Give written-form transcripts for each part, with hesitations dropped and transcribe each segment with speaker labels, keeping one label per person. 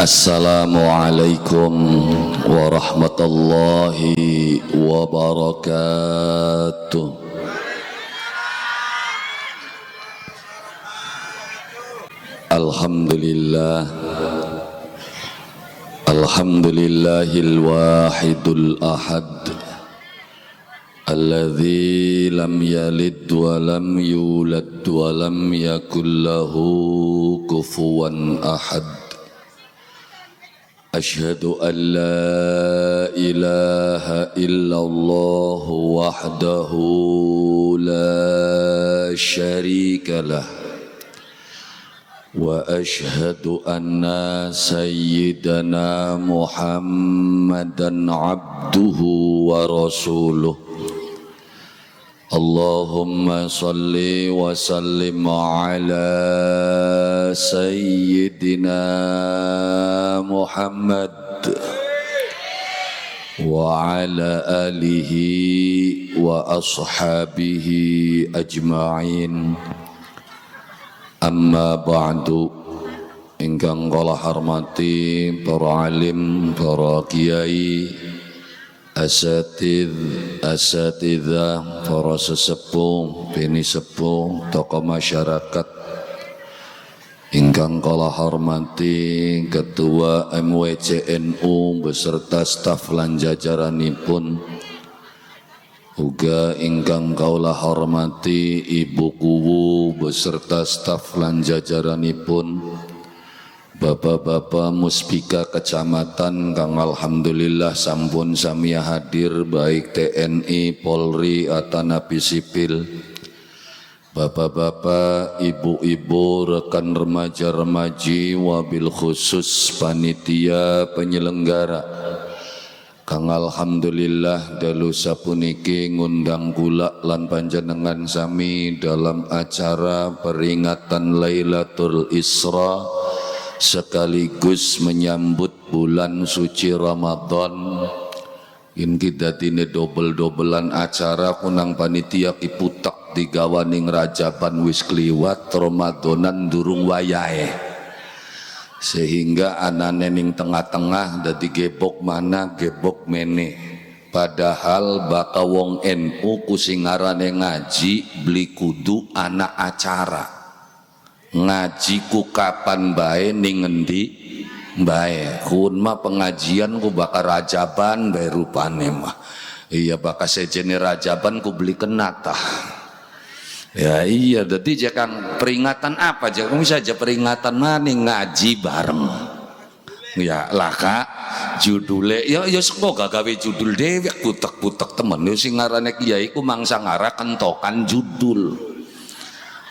Speaker 1: Assalamualaikum warahmatullahi wabarakatuh. Alhamdulillah, alhamdulillahil wahidul ahad, alladzi lam yalid wa lam yulad wa lam yakul lahu kufuwan ahad. Asyhadu an la ilaha illallah wahdahu la syarika lah, wa asyhadu anna sayyidana Muhammadan abduhu wa rasuluh. Allahumma salli wa sallim ala sayyidina Muhammad wa ala alihi wa ashabihi ajma'in. Amma ba'du, ingkang kula hormati para alim, para kiai, asatidzah, para sesepuh, bini sepuh, tokoh masyarakat, ingkang kula hormati Ketua MWCNU beserta staf lan jajaranipun, uga ingkang kaula hormati Ibu Kuwu beserta staf lan jajaranipun, Bapak-bapak muspika kecamatan kang alhamdulillah sampun samia hadir, baik TNI, Polri, atanapi sipil, bapak-bapak, ibu-ibu, rekan remaja-remaji, wabil khusus panitia penyelenggara kang alhamdulillah dalu sapuniki ngundang kula lan panjenengan sami dalam acara peringatan Lailatul Isra sekaligus menyambut bulan suci Ramadan. In kita tine dobel-dobelan acara kunang panitia kiputak digawaning rajaban wis kliwat, Ramadanan durung wayahe, sehingga anane ning tengah-tengah dadi gebok mana gebok mene. Padahal baka wong NU kusingarane ngaji beli kudu anak acara. Ngaji ku kapan bae ning ngendi bae, kun mah pengajian ku bakal rajaban bae rupane mah. Iya bakal sejene rajaban ku beli kenata. Ya iya, jadi jangan peringatan apa aja, kamu saja peringatan mana ngaji bareng. Ya lah kak, judule ya semoga gawe judul dewek putek-putek temen yo sing ngarane kiai ku mangsa ngara kentokan judul.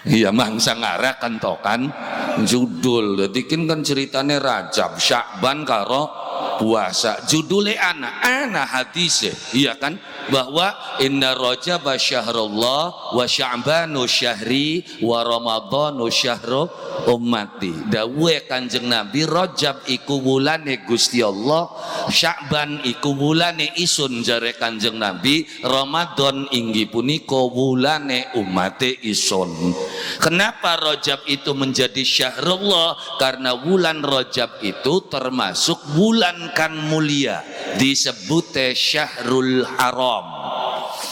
Speaker 1: Iya mangsa ngara kentokan judul. Jadi kan ceritane Rajab, Sya'ban karo puasa. Judule anak hadisnya, iya kan, bahwa inna Rajab syahrullah wa Sya'banu syahri wa Ramadhanu syahru ummati. Dawuhe Kanjeng Nabi, Rajab iku wulane Gusti Allah, Sya'ban iku wulane isun jare Kanjeng Nabi, Ramadan inggih punika wulane umate isun. Kenapa Rajab itu menjadi syahrullah? Karena bulan Rajab itu termasuk bulan kan mulia, disebut syahrul haram.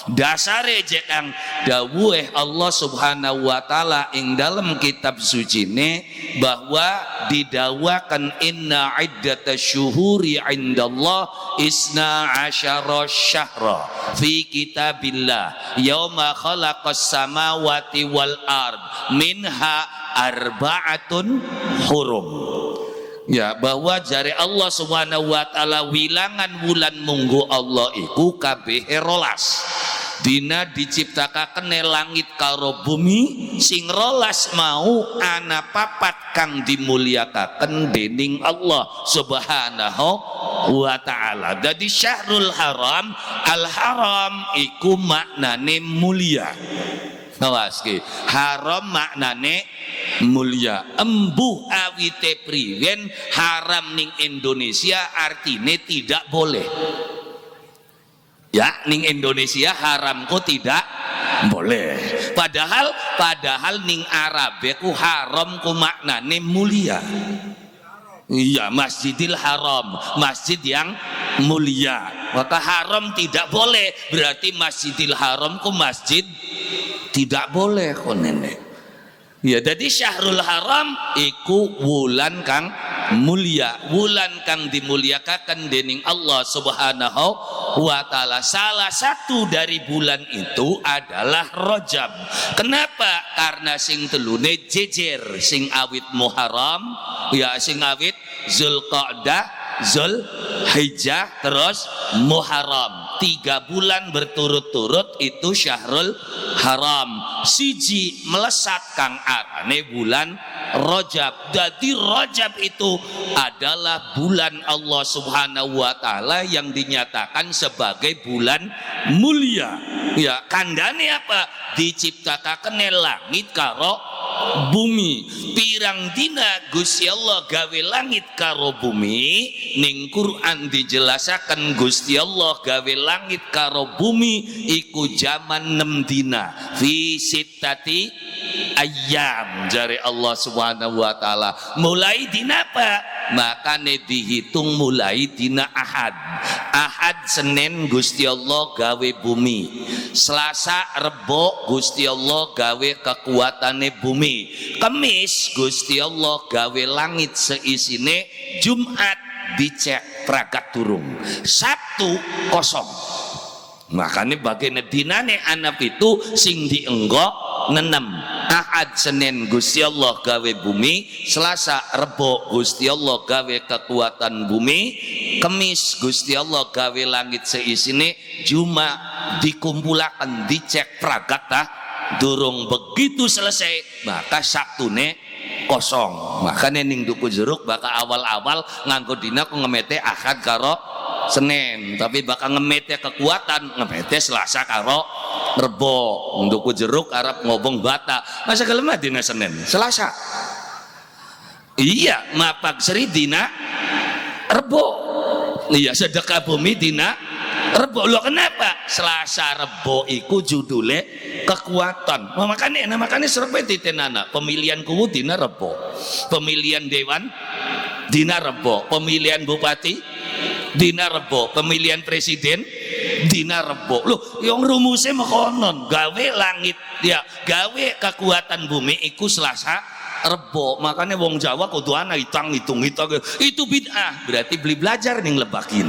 Speaker 1: Dasare jekang dawuhe Allah Subhanahu wa taala ing dalam kitab sucine bahwa didawakan inna iddatasyuhuri indallah isna asyara syahra fi kitabillah yauma khalaqas samawati wal ard minha arba'atun hurum. Ya, bahwa jari Allah Subhanahu wa taala wilangan bulan munggu Allah iku kabeh rolas. Dina diciptakaken langit karo bumi sing rolas mau ana papat kang dimulyakaken dening Allah Subhanahu wa taala. Dadi syahrul haram, al haram iku maknane mulia. Nawaski haram maknane mulia. Embuh awite priwen haram ning Indonesia artine tidak boleh. Ya, ning Indonesia haramku tidak boleh. Padahal ning Arabe ku haram ku maknane mulia.
Speaker 2: Iya, Masjidil Haram, masjid yang mulia. Maka haram tidak boleh, berarti Masjidil Haram ku masjid tidak boleh kok nenek. Ya, jadi Syahrul Haram iku wulan kang mulia, wulan kang dimuliakan dening Allah Subhanahu wa taala. Salah satu dari bulan itu adalah Rajab. Kenapa? Karena sing telune jejer, sing awit Muharram, ya sing awit Zulqa'dah, Zulhijjah, terus Muharram. 3 bulan berturut-turut itu Syahrul Haram. Siji melesat kang arane bulan Rajab. Jadi Rajab itu adalah bulan Allah Subhanahu wa taala yang dinyatakan sebagai bulan mulia. Ya, kandane apa? Diciptakan langit karo bumi. Pirang dina Gusti Allah gawe langit karo bumi, ning Quran dijelasaken Gusti Allah gawe langit karo bumi iku jaman 6 dina fi sittati ayyam jare Allah Subhanahu wa taala. Mulai dina apa? Makane dihitung mulai dina Ahad. Ahad Senin Gusti Allah gawe bumi, Selasa Rebo Gusti Allah gawe kekuatane bumi, Kamis Gusti Allah gawe langit seisine, Jumat dicek pragat turung, Sabtu kosong. Makanya bagian dinane anak itu sing dienggok nenem. Ahad Senin Gusti Allah gawe bumi, Selasa Rebo Gusti Allah gawe kekuatan bumi, Kemis Gusti Allah gawe langit seisine, Jumat dikumpulakan dicek pragatah durung. Begitu selesai maka Sabtune kosong. Makanya ning duku jeruk bakal awal-awal nganggo dina ku ngemete Ahad karo Senin, tapi bakal ngemete kekuatan ngemete Selasa karo Rebo. Duku jeruk Arab ngobong bata masa kelema dina Senin Selasa. Iya, mapak seri dina Rebo. Iya, sedekah bumi dina Rebo. Lo kenapa? Selasa Rebo iku judule kekuatan. Makanya serepe titenana pemilihan kuwu dina Rebo, pemilihan dewan dina Rebo, pemilihan bupati dina Rebo, pemilihan presiden dina Rebo. Loh, yang rumusnya mekonon gawe langit ya, gawe kekuatan bumi iku Selasa Rebo. Makanya wong Jawa kudu ana hitung itu bid'ah. Berarti beli belajar ning lebakin.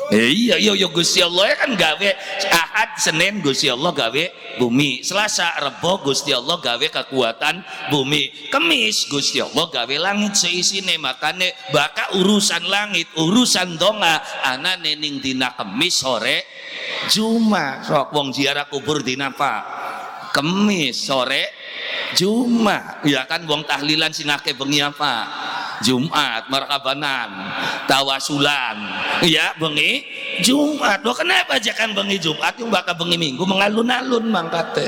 Speaker 2: Iya, yo Gusti Allah kan gawe Ahad Senin Gusti Allah gawe bumi, Selasa Rebo Gusti Allah gawe kekuatan bumi, Kemis Gusti Allah gawe langit seisine. Makane baka urusan langit, urusan donga anane ning dina Kemis sore Jumat. Sok wong ziarah kubur dina apa? Kemis sore Jumat. Ya kan wong tahlilan sinake bengi apa? Jumat, markabanan, tawasulan, ya bengi Jumat. Lo kenapa jangan bengi Jumat yang bakal bengi Minggu mengalun-alun mangkate?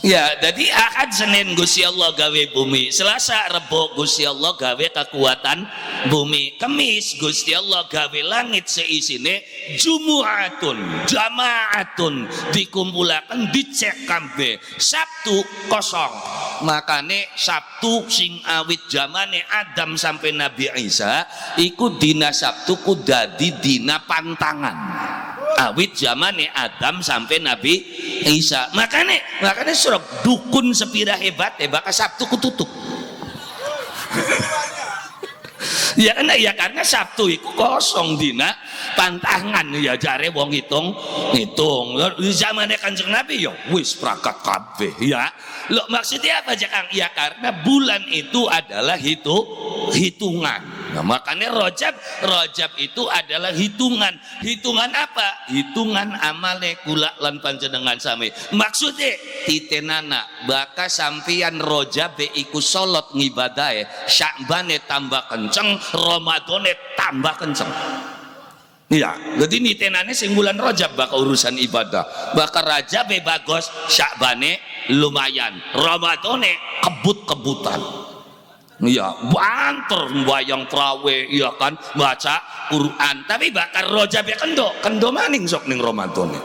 Speaker 2: Ya, jadi Ahad Senin Gusti Allah gawe bumi, Selasa Rebo Gusti Allah gawe kekuatan bumi, Kemis Gusti Allah gawe langit seisine, Jumu'atun jamaatun dikumpulakan dicek kabeh, Sabtu kosong. Makane Sabtu sing awit zamane Adam sampai Nabi Isa iku dina Sabtu ku dadi dina pantangan. Awit zamane Adam sampai Nabi Isa. Makanya suruh dukun sepira hebat bakal Sabtu kututup. Ya karena Sabtu itu kosong dina pantangan ya jare wong hitung. Di zamane Kanjeng Nabi ya wis prakat kabeh ya. Loh, maksudnya apa Kang? Ya karena bulan itu adalah hitungan. Nah, makanya Rajab itu adalah hitungan. Hitungan apa? Hitungan amale kula lan panjenengan sami. Maksudnya titenana baka sampian Rajab iku salat ngibadahe, Sya'bane tambah kenceng, Ramadane tambah kenceng. Iya, jadi nitenane sing bulan Rajab baka urusan ibadah. Baka Rajab bagus, Sya'bane lumayan, Ramadane kebut-kebutan. Iya, banter bayang trawe, iya kan, baca Quran. Tapi bakar Rajab kendo maning sok ning Ramadane.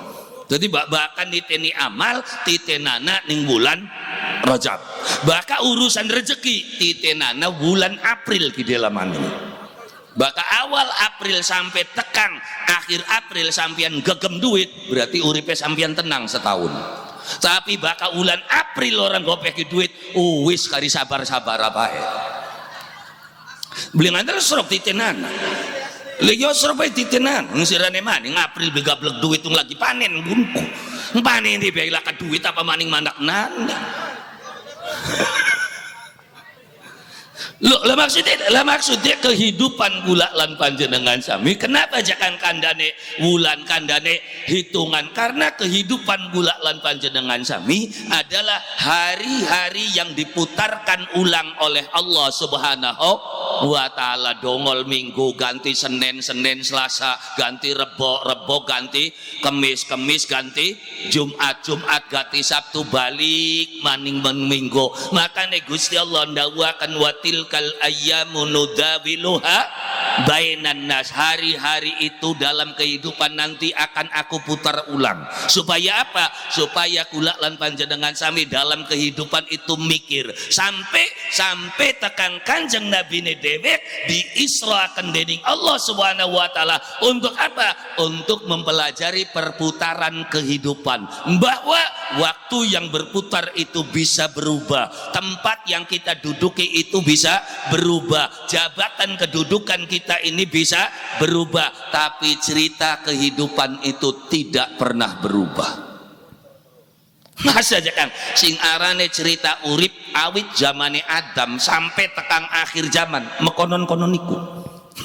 Speaker 2: Jadi bahkan diteni amal titenana ning bulan Rajab. Baka urusan rezeki titenana bulan April di dalam ini. Baka awal April sampai tekang akhir April sampean gegem duit, berarti uripe sampean tenang setahun. Tapi baka bulan April orang gopeki duit, wis kari sabar-sabar apa ya. Beli ngantar serok titenana. Lagi serok titenan, ngusirane maning April begablek duit tung lagi panen bunku. Panen di bela ka duit apa maning mandak nana. Lah maksudnya kehidupan kula lan panjenengan sami. Kenapa jangan kandane wulan kandane hitungan? Karena kehidupan kula lan panjenengan sami adalah hari-hari yang diputarkan ulang oleh Allah Subhanahu wa taala. Dongol Minggu ganti Senin, Senin Selasa ganti Rebo, Rebo ganti Kemis, Kemis ganti Jumat, Jumat ganti Sabtu, balik maning Minggu. Makanya Gusti Allah ndawuhaken watil kal ayyamu nudawiluha bainan nas. Hari-hari itu dalam kehidupan nanti akan aku putar ulang. Supaya apa? Supaya kula lan panjenengan sami dalam kehidupan itu mikir sampai tekan Kanjeng Nabi ne dewek diisrakan dening Allah Subhanahu wa taala. Untuk apa? Untuk mempelajari perputaran kehidupan, bahwa waktu yang berputar itu bisa berubah, tempat yang kita duduki itu bisa berubah, jabatan kedudukan kita ini bisa berubah, tapi cerita kehidupan itu tidak pernah berubah. Masa aja kan sing arane cerita urip awit zamane Adam sampai tekang akhir zaman mekonon-konon iku.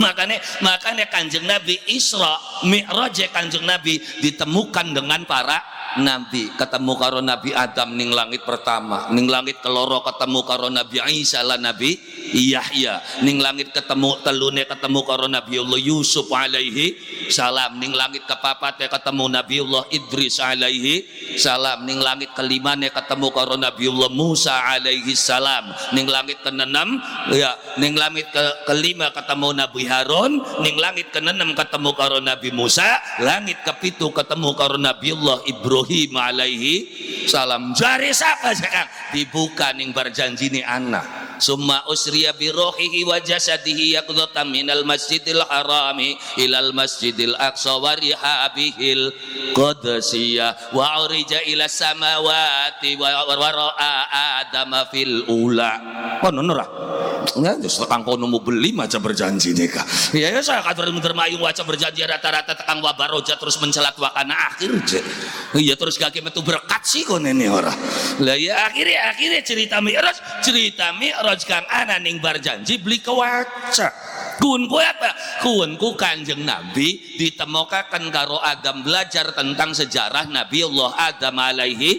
Speaker 2: Makanya Kanjeng Nabi Isra Mi'raj Kanjeng Nabi ditemukan dengan para nabi. Ketemu karo Nabi Adam ning langit pertama, ning langit keloro ketemu karo Nabi Isa lan Nabi Yahya, ning langit ketemu telune ketemu karo Nabiullah Yusuf alaihi salam, ning langit kepapat ketemu Nabiullah Idris alaihi salam, ning langit kelimane ketemu karo Nabiullah Musa alaihi salam, ning langit keenam ya, ning langit kelima ketemu Nabi Harun, ning langit keenam ketemu karo Nabi Musa, langit kepitu ketemu karo Nabiullah Ibrahim alaihi salam. Jari siapa sekarang dibuka ning berjanjine anak. Summa usriya bi ruhihi wa jasadihi yaqdatan minal masjidil harami ilal masjidil aqsa wa rihabihil qudsiya wa urija ila samawati wa ra'a adama fil ula. Kono ora ya justru kang kono mau beli maca berjanji nika ya saya kadur mayung waca berjanji rata-rata tekang wabaroja terus mencelat wakana akhir je iya terus gak metu berkat sih kono ini ora lah ya akhirnya cerita Mi'raj kang ana ning berjanji beli kewaca kunku apa? Kunku Kanjeng Nabi ditemukakan karo Adam, belajar tentang sejarah Nabi Allah Adam alaihi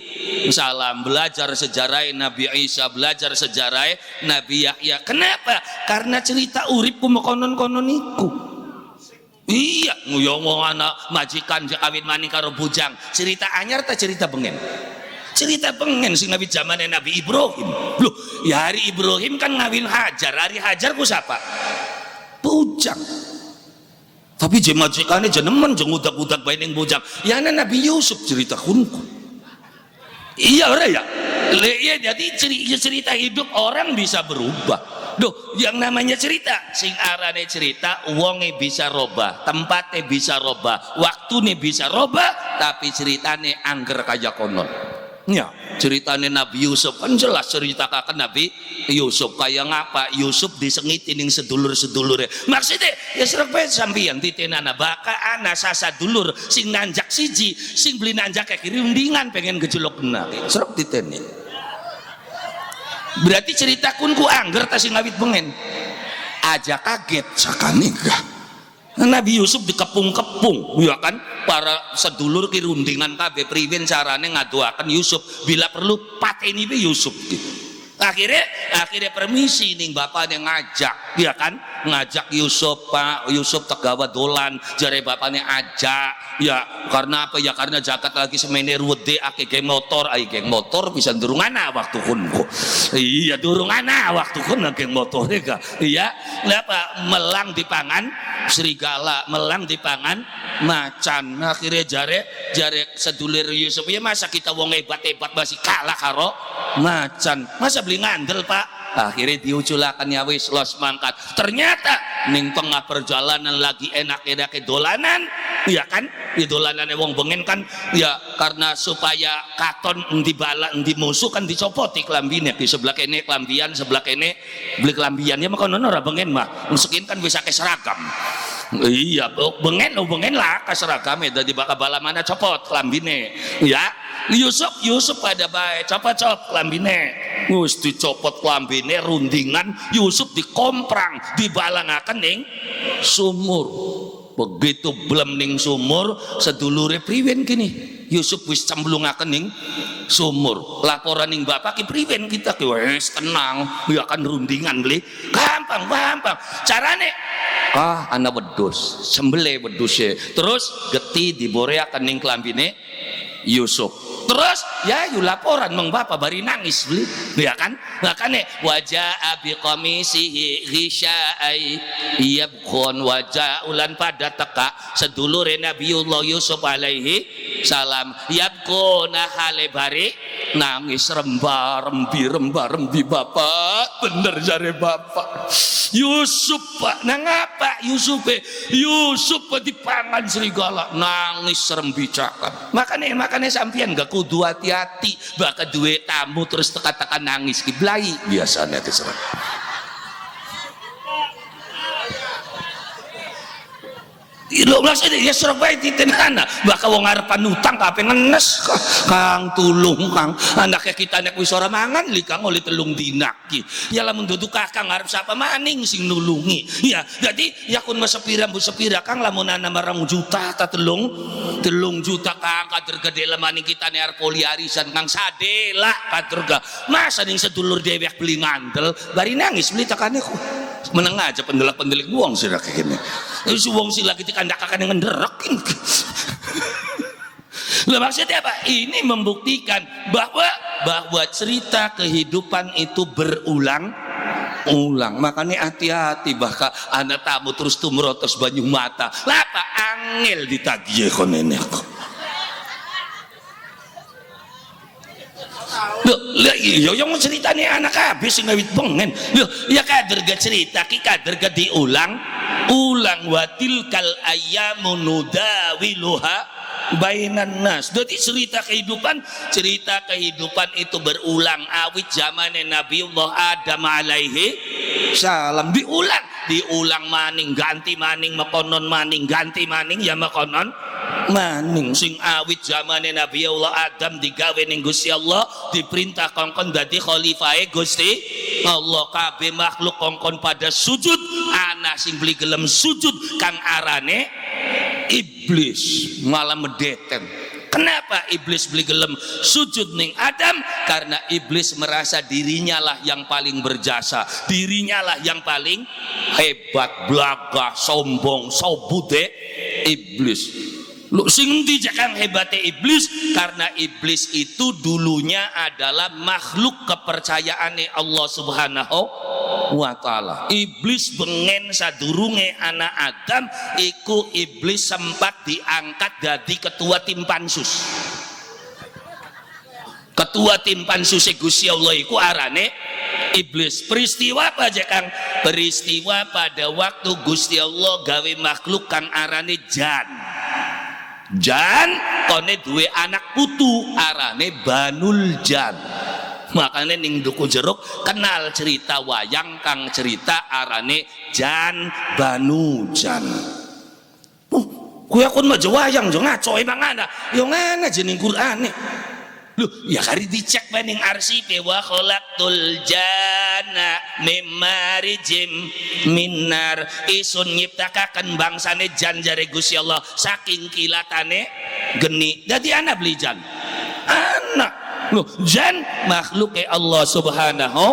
Speaker 2: salam, belajar sejarah Nabi Isa, belajar sejarah Nabi Yahya. Kenapa? Karena cerita uripku mekonon-konon iku. Iya, nguyong anak majikan kawin maning karo bujang. Cerita anyar ta cerita bengen? Cerita pengen sing Nabi zaman Nabi Ibrahim. Loh, ya hari Ibrahim kan ngawin Hajar. Hari Hajar ku siapa? Bujang. Tapi jemajikannya jenemen jeng udak-udak bae ning bujang. Ya ana Nabi Yusuf cerita kunku. Iya ora ya? Iya, jadi cerita hidup orang bisa berubah. Duh, yang namanya cerita sing arane cerita wonge bisa robah, tempatnya bisa robah, waktune bisa robah, tapi ceritane angger kaya konon. Ya, ceritanya Nabi Yusuf kan jelas ceritakan Nabi Yusuf kayak ngapa Yusuf disengiti ning sedulur-sedulure. Maksudnya ya serep bae sampeyan titenana baka ana sasa dulur sing nanjak siji, sing beli nanjak kayak kiri undingan pengen gejolok benar. Serep titeni. Berarti cerita kun ku angger ta sing ngawit bengen. Aja kaget sakanika. Nabi Yusuf dikepung-kepung ya kan para sedulur kirundingan kabeh priwen carane ngaduaken Yusuf bila perlu pateni be Yusuf gitu. Akhirnya permisi ning bapaknya ngajak ya kan ngajak Yusuf, Pak Yusuf tegawa dolan jare bapaknya ajak ya karena apa ya karena jagat lagi semene ruwede ake geng motor bisa durung ana waktu kunku iya durung ana waktu kun geng motor iya apa melang di pangan serigala melang di pangan macan. Akhirnya jare sedulur Yusuf, ya masa kita wong hebat-hebat masih kalah karo macan, masa beli ngandel Pak. Akhirnya diuculakan ya wis los mangkat. Ternyata ning tengah perjalanan lagi enak-enak dolanan, ya kan? Ya dolanan wong bengen kan, ya karena supaya katon endi bala endi musuh kan dicopoti klambine, di sebelah kene klambian, sebelah kene beli klambian, ya maka ora bengen mah. Mesekin kan bisa ke seragam. Iya, bengen lah ke seragame dadi bakal bala mana copot klambine. Ya, Yusuf pada baik copot klambine. Wis dicopot klambine rundingan, Yusuf dikomprang, dibalangaken ning sumur. Begitu belum ning sumur, sedulure priwen kini Yusuf wis cemplungaken ning sumur. Laporan ning bapak ki priwen kita ki wis tenang, ya kan rundingan beli gampang carane ana wedhus sembelih wedhuse terus geti diboreaken ning klambine Yusuf. Terus ya yu laporan meng bapak bari nangis beli, ya kan? Makanya wajah abi komisihi ghisyai yabkhon wajah ulan pada teka sedulure Nabiullah Yusuf alaihi salam yabkhona hale bari nangis rembi bapak, bener jare bapak. Yusuf Pak, nang apa Yusuf dipangan serigala nangis rembi cakap. Makanya sampean gak kudu hati-hati bakal duwe tamu terus teka-teka nangis kiblai biasanya keserang. Lo maksudnya ya Surabaya titenana bakal wong arepan utang kape ngenes Kang tulung Kang anaknya kita nek wis ora mangan li Kang oleh telung dinak ki ya lamun dudu Kakang arep sapa maning sing nulungi ya jadi ya kun sepira bu sepira Kang lamun ana marang juta ta telung juta Kang kader gede lemani kita nek arep poli arisan Kang sadela kader ga masa ning sedulur dewek beli ngandel bari nangis beli takane kok meneng aja pendelak-pendelik wong sira kene wis wong sila kita kandak-kandak ngenderek. Lah maksudnya apa? Ini membuktikan bahwa cerita kehidupan itu berulang. Makanya hati-hati bahkan anak tamu terus tumrotos banyu mata. Lah apa angel ditagih konene aku. Loh, iya yang ceritanya anak habis sing ngawit bengen. Loh, ya kader ga cerita ki kader ga diulang watil kal ayyamu nudawiluha bainan nas. Jadi cerita kehidupan itu berulang awit zamane Nabiullah Adam alaihi salam diulang maning ganti maning makonon maning ganti maning ya makonon maning sing awit zamane Nabiullah Adam digawe ning Gusti Allah diperintah kongkon dadi khalifahe Gusti Allah kabeh makhluk kongkon pada sujud ana sing beli gelem sujud kang arane iblis malah medeten. Kenapa iblis beli gelem sujud ning Adam? Karena iblis merasa dirinya lah yang paling berjasa, dirinya lah yang paling hebat, blaga, sombong, sobude iblis. Lu sing ndi jakang hebate iblis? Karena iblis itu dulunya adalah makhluk kepercayaane Allah Subhanahu wa taala. Iblis bengen sadurunge anak Adam iku iblis sempat diangkat jadi ketua tim pansus. Ketua tim pansus Gusti Allah iku arane iblis. Peristiwa apa aja Kang? Peristiwa pada waktu Gusti Allah gawe makhluk kang arane Jan kone duwe anak putu arane Banul Jan. Makanya ning duku jeruk kenal cerita wayang kang cerita arane Jan Banu Jan. Kuwi akun mah wayang jo ngaco emang ana. Yo ngana jeneng Qur'ane. Loh, ya kari dicek baning arsipe wa khalaqtul janna mimarijim minar isun nyiptakaken bangsane jan jare Gusti Allah saking kilatane geni. Dadi ana beli jan. Anak. Loh, jan makhluke Allah Subhanahu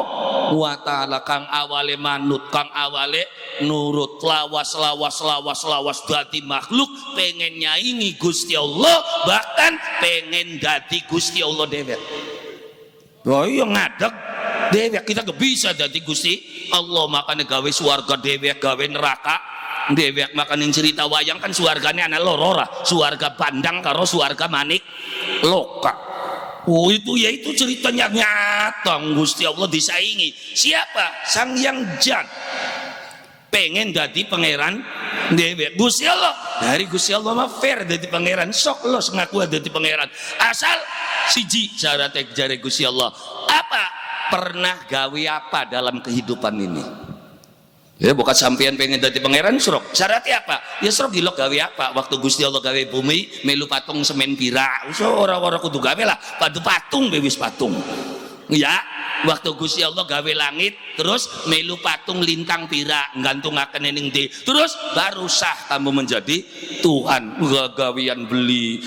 Speaker 2: wa taala kang awale manut, kang awale nurut lawas dadi makhluk pengen nyaingi Gusti Allah bahkan pengen dadi Gusti Allah dewek. Oh iya ngadeg dewek kita gak bisa dadi Gusti Allah makanya gawe swarga dewek gawe neraka Dewek makanin cerita wayang kan suarganya anak loro lah, suarga bandang karo suarga manik loka. Oh itu ya itu ceritanya nyata. Gusti Allah disaingi siapa? Sang Yang Jan pengen jadi pangeran dewek. Gusti Allah dari Gusti Allah mah fair jadi pangeran, sok lo ngaku jadi pangeran asal siji syaratnya jari Gusti Allah apa? Pernah gawe apa dalam kehidupan ini? Ya bukan sampean pengen jadi pangeran serok syaratnya apa? Ya serok dilok gawe apa? Waktu Gusti Allah gawe bumi melu patung semen pira so orang-orang kudu gawe lah padu patung bewis patung ya. Waktu Gusti Allah gawe langit terus melu patung lintang pira nggantungaken ning ndi terus baru sah kamu menjadi Tuhan. Gawean beli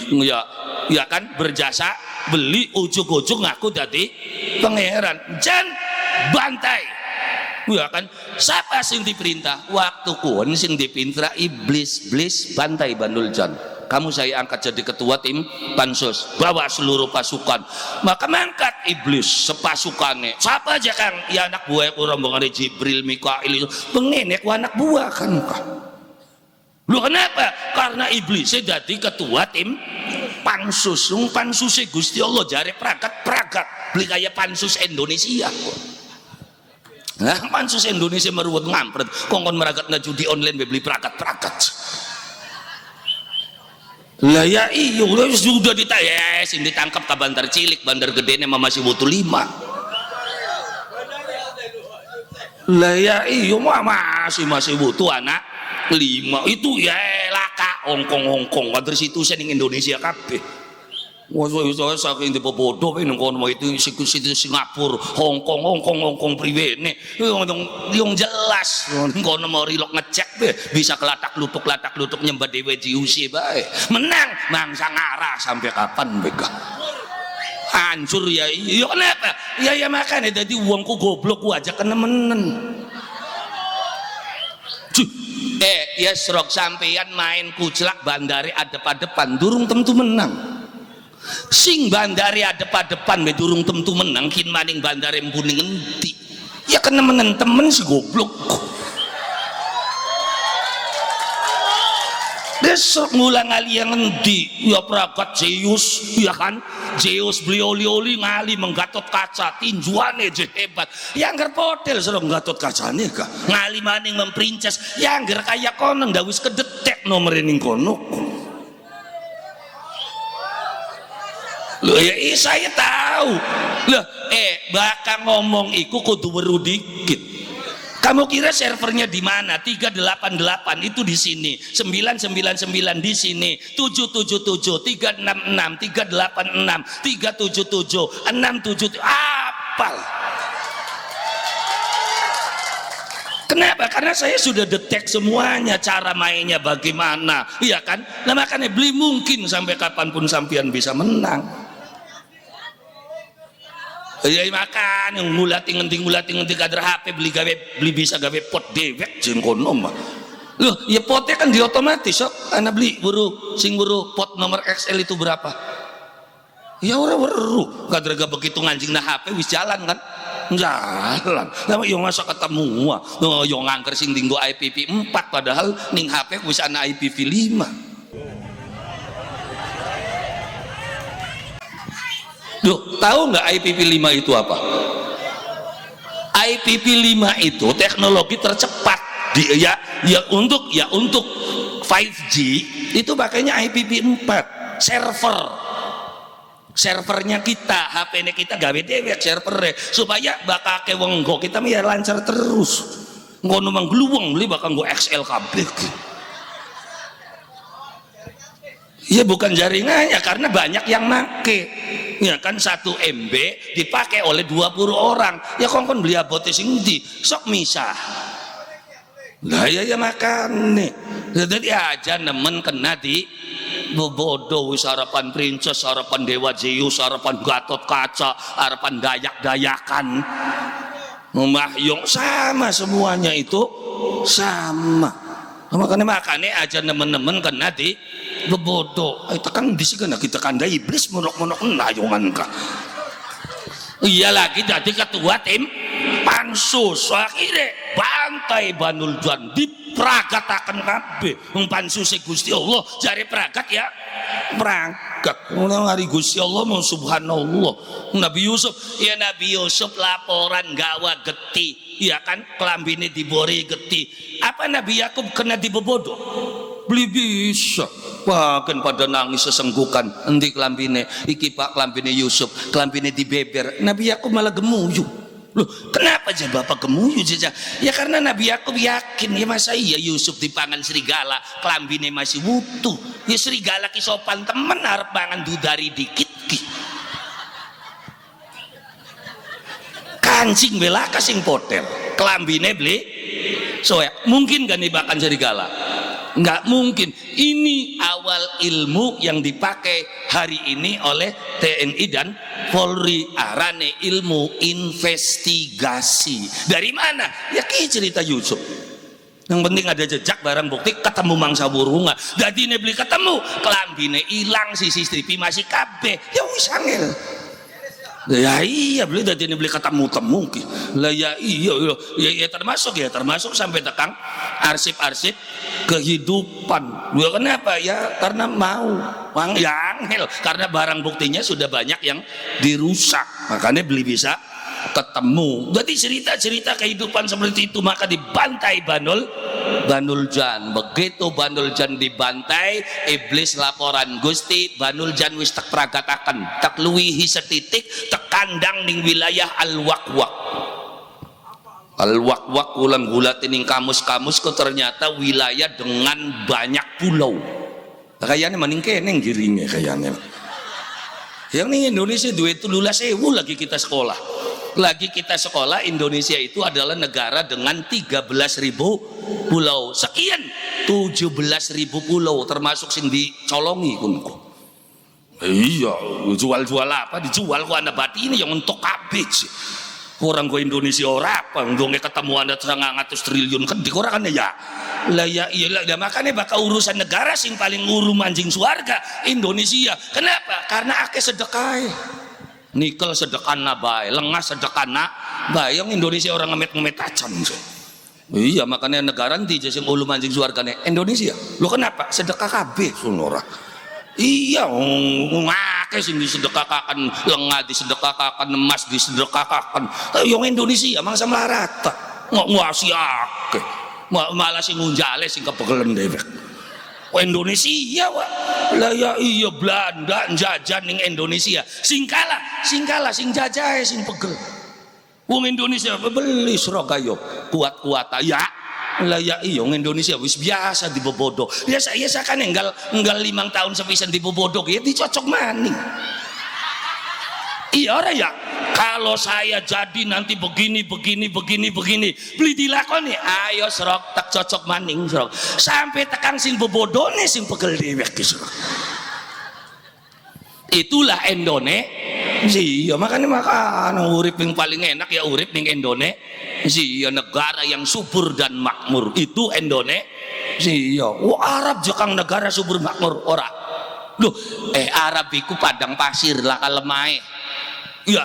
Speaker 2: ya kan berjasa beli ujuk-ujuk ngaku jadi pangeran jan bantai ya kan siapa sing diperintah waktu kuon sing dipintra iblis bantai Bandul Jan kamu saya angkat jadi ketua tim pansus bawa seluruh pasukan maka mangkat iblis sepasukannya siapa aja Kang ya anak buah rombongan Jibril Mikail itu pengenek anak buah kan lu kenapa karena iblis jadi ketua tim pansus pansusnya Gusti Allah jare prakat beli kayak pansus Indonesia. Nah, pansus Indonesia meruwet ngampret kongkon meragat na judi online beli prakat lah ya iyo sudah ditayesin ditangkap ke bandar cilik bandar gede nih masih butuh 5 lah ya iyo masih butuh anak 5 itu ya laka Hongkong kader situ ning Indonesia kabeh. Wah, saya saking di bodoh nang kono itu situ Singapura, Hongkong pribene. Yang jelas kono mau rilok ngecek be bisa kelatak lutuk nyembah dewe jiusi bae. Menang mangsa ngarah sampai kapan beka. Hancur ya. Iya kenapa? Ya makanya jadi uangku goblok ku aja kenemenen. Ya serok sampeyan main kuclak bandare adep-adepan durung tentu menang. Sing bandari adep-adepan be durung tentu menang kin maning bandari mpuning endi ya kena menen temen si goblok desok ngulang ngali yang endi ya prakat Zeus ya kan Zeus beli oli ngali menggatot kaca tinjuane je hebat ya anggar potel serong gatot kacane kah ngali maning memprinces ya anggar kaya kono ndak wis kedetek nomor ning kono. Loh ya saya tahu loh bakal ngomong iku kudu weru dikit kamu kira servernya di mana 388 itu di sini 999 di sini 777 366 386 377 677 apal kenapa? Karena saya sudah detek semuanya cara mainnya bagaimana iya kan nah makanya beli mungkin sampai kapanpun sampean bisa menang. Ya makan yang ngulati kader HP beli bisa gawe pot dewek jeung kono mah. Loh, ya potnya kan diotomatis sok. Ana beli sing pot nomor XL itu berapa? Ya ora weru. Kader ga begitu nganjing na HP wis jalan kan? Jalan. Lah yo masa ketemu yo ngangker sing dinggo IPv4 padahal ning HP wis ana IPv5. Duh, tahu nggak IPv5 itu apa? IPv5 itu teknologi tercepat ya untuk 5G itu pakainya IPv4 servernya kita HP-nya kita gawe dewek servernya supaya bakal ke wonggo kita ya lancar terus ngono mangluweng beli bakal nggo XL kabeh. Ya bukan jaringannya karena banyak yang make ya kan 1 MB dipakai oleh 20 orang ya kongkon beli abote sing ndi sok misah lah ya makan nih jadi aja nemen kena di bodoh harapan princess harapan dewa Zeus harapan Gatot Kaca harapan dayak-dayakan memahyong sama semuanya itu sama makanya aja nemen-nemen kena di bebodoh itu kan disini kita kanda iblis monok-monok nayongan kah iya lagi jadi ketua tim pansus akhirnya bantai Bandul Jan dipragataken kabeh. Wong pansuse Gusti Allah jare pragat ya pragat. Ngono ngari Gusti Allah mau subhanallah. Nabi Yusuf laporan gawa geti, ya kan, kelambine dibori geti. Apa Nabi Yakub kena dibebodo? Beli bisa. Wah, kan pada nangis sesenggukan. Endi kelambine? Iki Pak kelambine Yusuf, kelambine dibeber. Nabi Yakub malah gemuyu. Loh, kenapa aja Bapak gemuyu saja? Ya karena Nabi Yakub yakin, ya masa iya Yusuf dipangan serigala, kelambine masih wutuh. Ya serigala ki sopan temen arep pangan dudari dikit ki. Kancing belaka sing potel, kelambine beli soya. Mungkin gak nih makan serigala? Nggak mungkin. Ini awal ilmu yang dipakai hari ini oleh TNI dan Polri, arane ilmu investigasi. Dari mana? Ya ki cerita Yusuf. Yang penting ada jejak barang bukti, ketemu mangsa burunga. Jadi ini beli ketemu, kelambine hilang, CCTV masih kabeh. Ya wis angel. Ya iya beli dari ini beli ketemu ki. Lah ya iya ya termasuk sampai tekang arsip-arsip kehidupan. Ya kenapa? Ya karena mau angel, karena barang buktinya sudah banyak yang dirusak, makanya beli bisa ketemu. Jadi cerita-cerita kehidupan seperti itu maka dibantai Banul Jan. Begitu Banul Jan dibantai, iblis laporan Gusti, Banul Jan wis tak pragataken, tak luwihi setitik, tak kandang ning wilayah Al-Waqwaq. Al-Waqwaq ulang gulat ning kamus-kamus kok ternyata wilayah dengan banyak pulau. Kayaknya maning kene giringnya kayaknya. Yang ning Indonesia duit 17.000 lagi kita sekolah. Indonesia itu adalah negara dengan 13.000 pulau. Sekian 17.000 pulau termasuk sing dicolongi kunku. Iya, jual-jual apa? Dijual ku anda bati ini yang untuk kabeh. Orang go Indonesia ora apa, ndonge ketemu anda 300 triliun kan orang kan ya. Lah ya iyalah, makanya bakal urusan negara sing paling nguru manjing suarga Indonesia. Kenapa? Karena akeh sedekah. Nikel sedekana bae, lengas sedekana bae. Yang Indonesia orang ngemet acan so. Iya makanya negara nanti sing ulu mancing suargane Indonesia. Lo kenapa? Sedekah kabeh sunora. Iya, ngake sing disedekahkan lenga, disedekahkan emas, disedekahkan. Yang Indonesia mangsa melarata. Ngwasi akeh. Malah sing ngunjale sing kepegelen dewek. Indonesia Wak. Lah ya iya Belanda jajan ning Indonesia sing kalah sing jajahe sing pegel. Wong Indonesia beli Surabaya kuat-kuat ya. Lah ya iya wong Indonesia wis biasa dibobodo. Biasa kan enggal 5 tahun sepisan dibobodo ya dicocok maning. Iya ora ya. Kalau saya jadi nanti begini beli dilakoni, ayo serok tak cocok maning serok sampai tekang sing bobodone sing pegel dewek serok. Itulah Indonesia. Makanya makanan urip yang paling enak ya urip ning Indonesia, negara yang subur dan makmur itu Indonesia. Arab jekang negara subur makmur ora. Loh, Arab iku padang pasir lah kalemae. Ya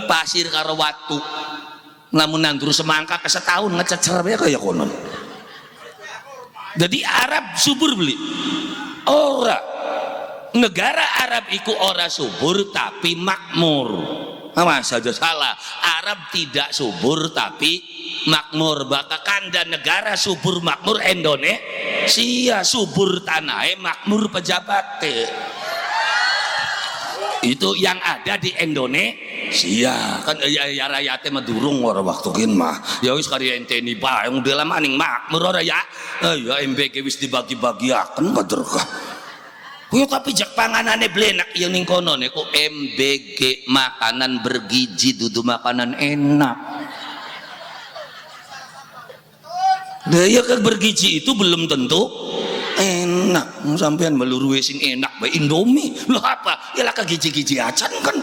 Speaker 2: pasir karo watu, namun nandur semangka ke setahun ngececer ya kayak konon. Jadi Arab subur beli ora, negara Arab iku ora subur tapi makmur. Saja salah, Arab tidak subur tapi makmur. Bakal kanda negara subur makmur Indonesia, subur tanahnya makmur pejabatnya. Itu yang ada di Indonesia kan ya rakyatnya madurung ora waktu kin mah ya wis karya enteni bae yang dalam maning makmur ora ya ya MBG wis dibagi-bagiaken berkah. Ya tapi jak panganane blenak yang ning kono niku MBG makanan bergizi dudu makanan enak. Daya kan bergizi itu belum tentu enak. Sampean meluru sing enak bae Indomie. Loh apa? Ya lah gizi-gizi acan kan.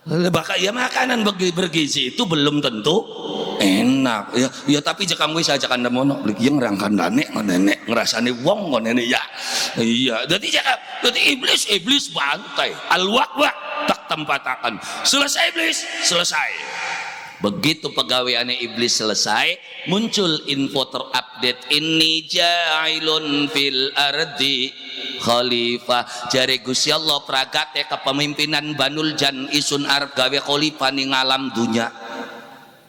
Speaker 2: Bakal ya makanan bergizi itu belum tentu enak. Ya tapi jek kamu saja kan mono yang rangkandane nenek ngrasane wong ngene ya. Iya, jadi iblis bantai. Al-Waqwaq tak tempatakan. Selesai iblis, selesai. Begitu pegawaiannya iblis selesai, muncul info terupdate, inni ja'ilun fil ardi khalifah. Jare Gusti Allah pragate kepemimpinan Banul Jan isun arep gawe khalifah ning alam dunya.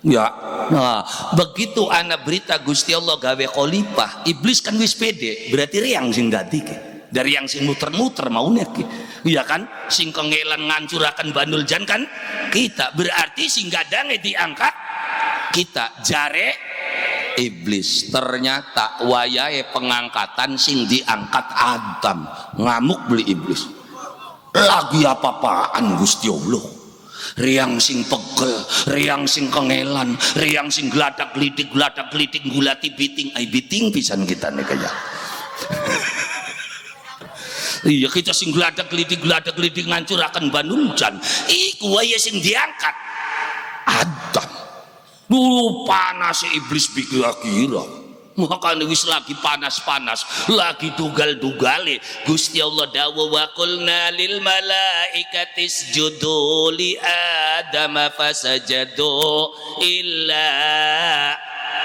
Speaker 2: Ya, nah begitu ana berita Gusti Allah gawe khalifah, iblis kan wis pede, berarti riang sing dadi ke. Dari yang sing muter-muter mau nek, iya kan? Sing kengelan ngancurakan Banul Jan kan kita, berarti sing gadange diangkat kita. Jare iblis, ternyata wayahe pengangkatan sing diangkat Adam. Ngamuk beli iblis. Lagi apa-apaan Gusti Allah? Riang sing pegel, riang sing kengelan, riang sing gladak-glidik gulati biting, ai biting pisan kita nih kaya. Iya kita sing gladak-glidik ngancurakan Banul Jan. Iku wae sing diangkat Adam. Panas iblis kira-kira. Makanya wis lagi panas-panas, lagi dugal-dugale. Gusti Allah dawuh wa qulna lil malaikati isjudu li Adam fasajadu illa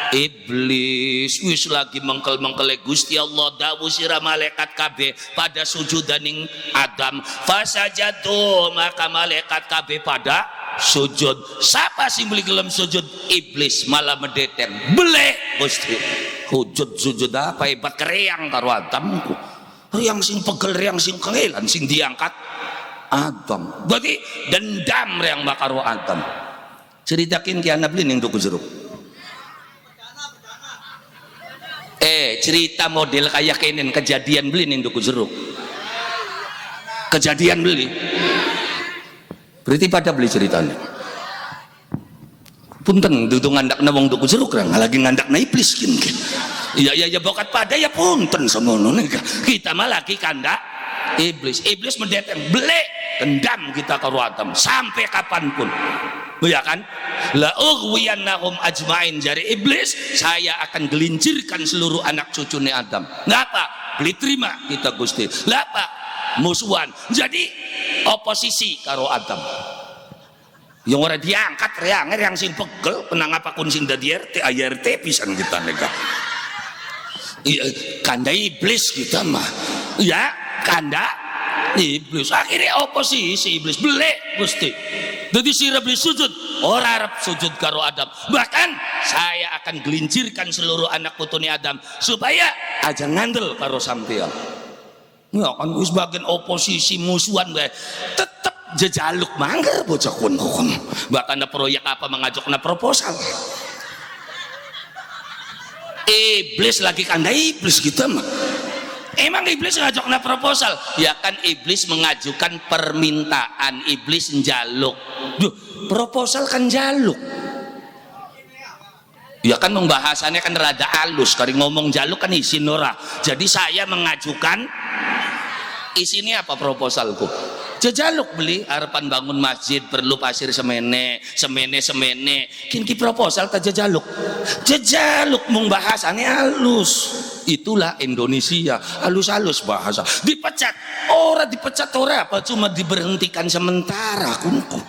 Speaker 2: iblis. Wis lagi mengkel-mengkele Gusti Allah dawuh sira malaikat kabeh pada sujudaning Adam fasajadu, maka malaikat kabeh pada sujud. Siapa sing beli gelem sujud? Iblis malah medeten belek Gusti. Sujud apa hebat kereang karo Adamku. Riang sing pegel, riang sing kengelan sing diangkat Adam. Berarti dendam riang karo Adam. Ceritakin ki ana beli ning tuku jeruk. Cerita model kayak kenen kejadian beli nih tuku jeruk. Kejadian beli. Berarti pada beli ceritanya. Punten dudu ngandakna wong tuku jeruk kan lagi ngandakna iblis kin. Iya bokat pada ya punten semono nih. Kita mah lagi kandak iblis. Iblis mendeteng belek dendam kita karo Adam sampai kapanpun. Ya kan? La ughwiyannahum ajmain, jari iblis, saya akan gelincirkan seluruh anak cucunya Adam. Ngapa? Beli terima kita Gusti. Ngapa? Musuhan. Jadi oposisi karo Adam. Yang ora diangkat reang sing pegel penang apapun sing dadi RT ART pisan kita nega. Kanda iblis kita mah. Ya, kanda iblis. Akhirnya oposisi iblis belek Gusti. Jadi sira beli sujud, ora arep sujud karo Adam. Bahkan saya akan gelincirkan seluruh anak putune Adam supaya aja ngandel karo sampean. Ya kan wis bagian oposisi musuhan bae. Tetep jejaluk mangga bocah kun. Bahkan ada proyek apa mengajakna proposal. Iblis lagi kanda iblis kita mah. Emang iblis ngajakna proposal? Ya kan iblis mengajukan permintaan, iblis njaluk. Duh, proposal kan jaluk. Ya kan pembahasannya kan rada halus, kari ngomong jaluk kan isin ora. Jadi saya mengajukan isinya apa proposalku? Jejaluk beli harapan bangun masjid perlu pasir semene kinki proposal tak jejaluk mung bahasannya halus. Itulah Indonesia, halus-halus bahasa. Dipecat ora apa cuma diberhentikan sementara kunku.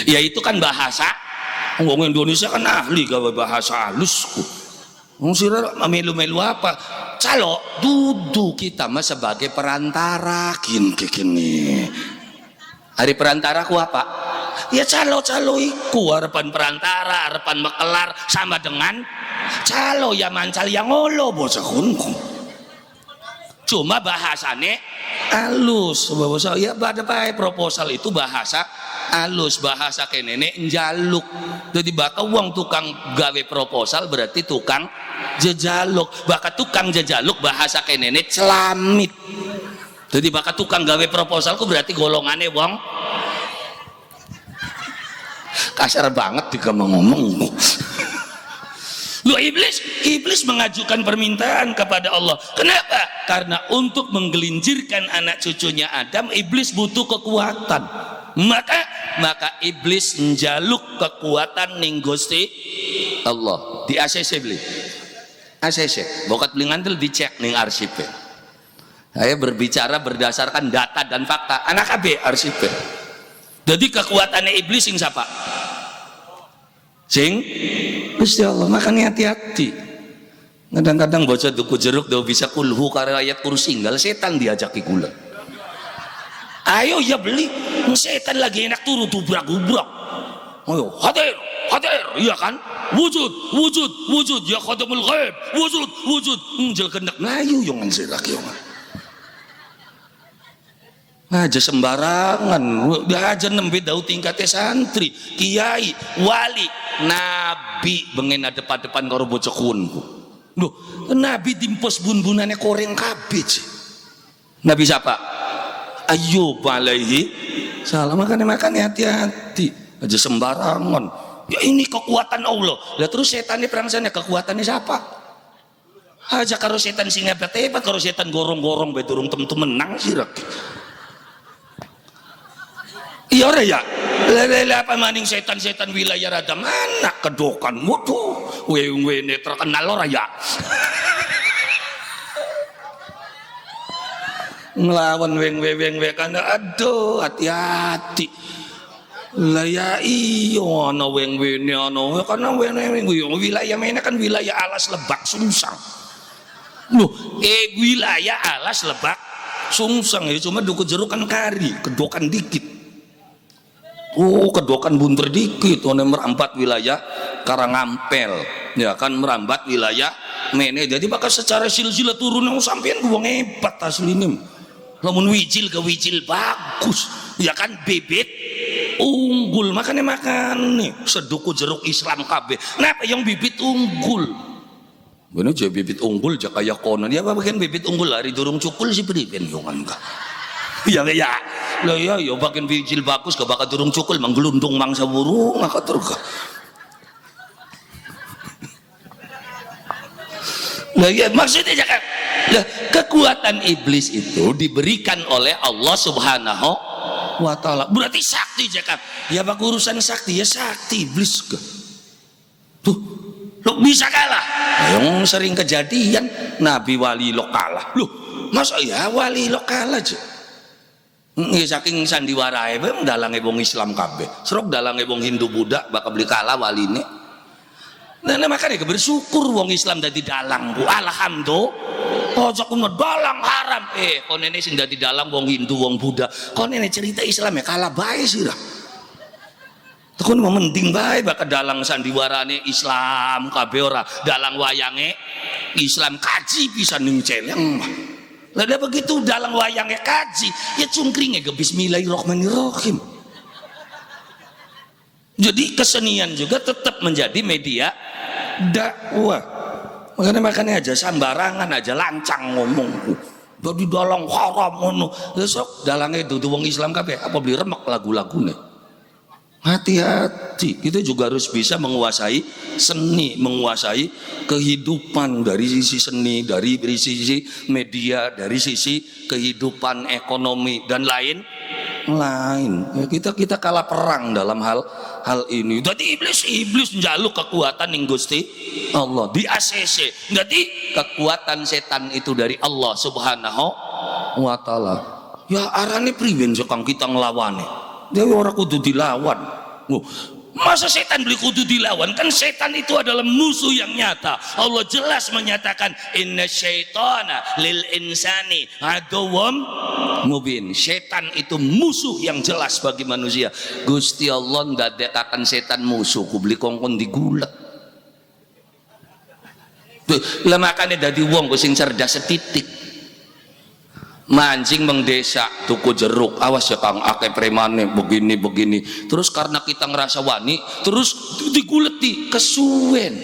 Speaker 2: Ya itu kan bahasa wong Indonesia kan ahli gawe bahasa halusku. Wong sira melu-melu apa? Calo dudu kita mah sebagai perantara kini. Hari perantara ku apa? Ya calo iku harapan perantara, harapan mekelar sama dengan calo ya mancal yang ngolo bocah kunku. Cuma bahasane halus. Bahasa ya pada proposal itu bahasa halus, bahasa kenene njaluk. Jadi bakal uang tukang gawe proposal berarti tukang jejaluk. Bakal tukang jejaluk bahasa kenene celamit. Jadi bakal tukang gawe proposalku berarti golongannya wong kasar banget jika mau ngomong. Loh iblis mengajukan permintaan kepada Allah. Kenapa? Karena untuk menggelincirkan anak cucunya Adam, iblis butuh kekuatan. Maka iblis njaluk kekuatan ning Gusti Allah. Di ACC beli. ACC, bokat beli ngantel dicek ning arsip. Saya berbicara berdasarkan data dan fakta. Anak KB arsip. Jadi kekuatannya iblis sing siapa? Sing
Speaker 1: Gusti Allah. Makanya hati-hati. Kadang-kadang baca duku jeruk dah bisa kulhu karena ayat kursi tinggal setan diajaki kula.
Speaker 2: ayo ya beli, setan lagi enak turu dubrak-dubrak. Ayo hadir, iya kan? Wujud ya khadamul ghaib, wujud njel kendak melayu yang ngansirak yang aja sembarangan, dia aja nembe dau tingkatnya santri, kiai, wali, nabi bengen ada depan karo bocah kunku. Loh, nabi dimpos bun-bunannya koreng kabeh. Nabi siapa? Ayub alaihi salam. Makanya hati-hati, aja sembarangan. Ya ini kekuatan Allah. Lah terus setannya perangsane kekuatannya siapa? Aja karo setan sing hebat-hebat, karo setan gorong-gorong bae durung tentu menang sirak. Iya ora ya. Lele apa maning setan-setan wilayah rada mana kedokan mutu. Wewe terkenal ora ya. Ngelawan weng kan aduh hati-hati. Lah ya iya ana weng-wene ana karena weng wilayah mana kan wilayah alas Lebak Sungsang. Loh, wilayah alas Lebak Sungsang ya cuma duku jeruk kan kari, kedokan dikit. Oh, kedokan bunter dikit, ono merambat wilayah Karangampel, ya kan merambat wilayah mene. Jadi bakal secara silsilah turun sampean wong hebat asline. Lamun wijil ke wijil bagus, ya kan bibit unggul makanya makan nih seduku jeruk Islam KB. Kenapa yang bibit unggul? Bener aja bibit unggul aja kayak konon. Ya apa bagian bibit unggul hari durung cukul sih berikan yongan kah? Ya ya, lo ya bagian wijil bagus gak bakal durung cukul menggelundung mangsa burung ngak terus. Nah ya maksudnya jangan. Nah, kekuatan iblis itu diberikan oleh Allah Subhanahu wa Ta'ala. Berarti sakti jakat. Ya pak urusan sakti ya sakti iblis ke. Tuh, lo bisa kalah. Yang sering kejadian Nabi wali lo kalah. Loh, masa ya wali lo kalah aja. Saking sandiwarae bae dalange wong Islam kabeh. Serok dalange wong Hindu Buddha bakal beli kalah waline. Nah, makanya bersyukur wong Islam dadi dalang bu. Alhamdulillah. Ojo kuno dalang haram. Kon ini sing dadi dalang wong Hindu wong Buddha. Kon ini cerita Islam ya kalah bae sih lah. Tekun mau mending bae bakal dalang sandiwarane Islam kabeh ora. Dalang wayange Islam kaji bisa ning celeng. Lah dia begitu dalang wayange kaji ya cungkringe ke bismillahirrahmanirrahim. Jadi kesenian juga tetap menjadi media dakwah. Makanya aja sembarangan aja lancang ngomong. Jadi dalang haram ngono. Besok dalangnya dudu wong Islam kabeh apa beli remek lagu-lagune. Hati-hati. Kita juga harus bisa menguasai seni, menguasai kehidupan dari sisi seni, dari sisi media, dari sisi kehidupan ekonomi dan lain. Ya, kita kalah perang dalam hal ini. Jadi iblis njaluk kekuatan ning Gusti Allah di ACC. Jadi kekuatan setan itu dari Allah Subhanahu wa Ta'ala. Ya arane priwen sekang kita nglawane. Dia ora kudu dilawan. Masa setan beli kudu dilawan? Kan setan itu adalah musuh yang nyata. Allah jelas menyatakan inna syaitana lil insani aduwwum mubin. Setan itu musuh yang jelas bagi manusia. Gusti Allah ndadekaken setan musuh ku beli kongkon digulet. Lah makane dadi wong sing cerdas setitik. Mancing mengdesa tuku jeruk awas ya Kang akeh premane begini terus karena kita ngerasa wani terus diguleti kesuwen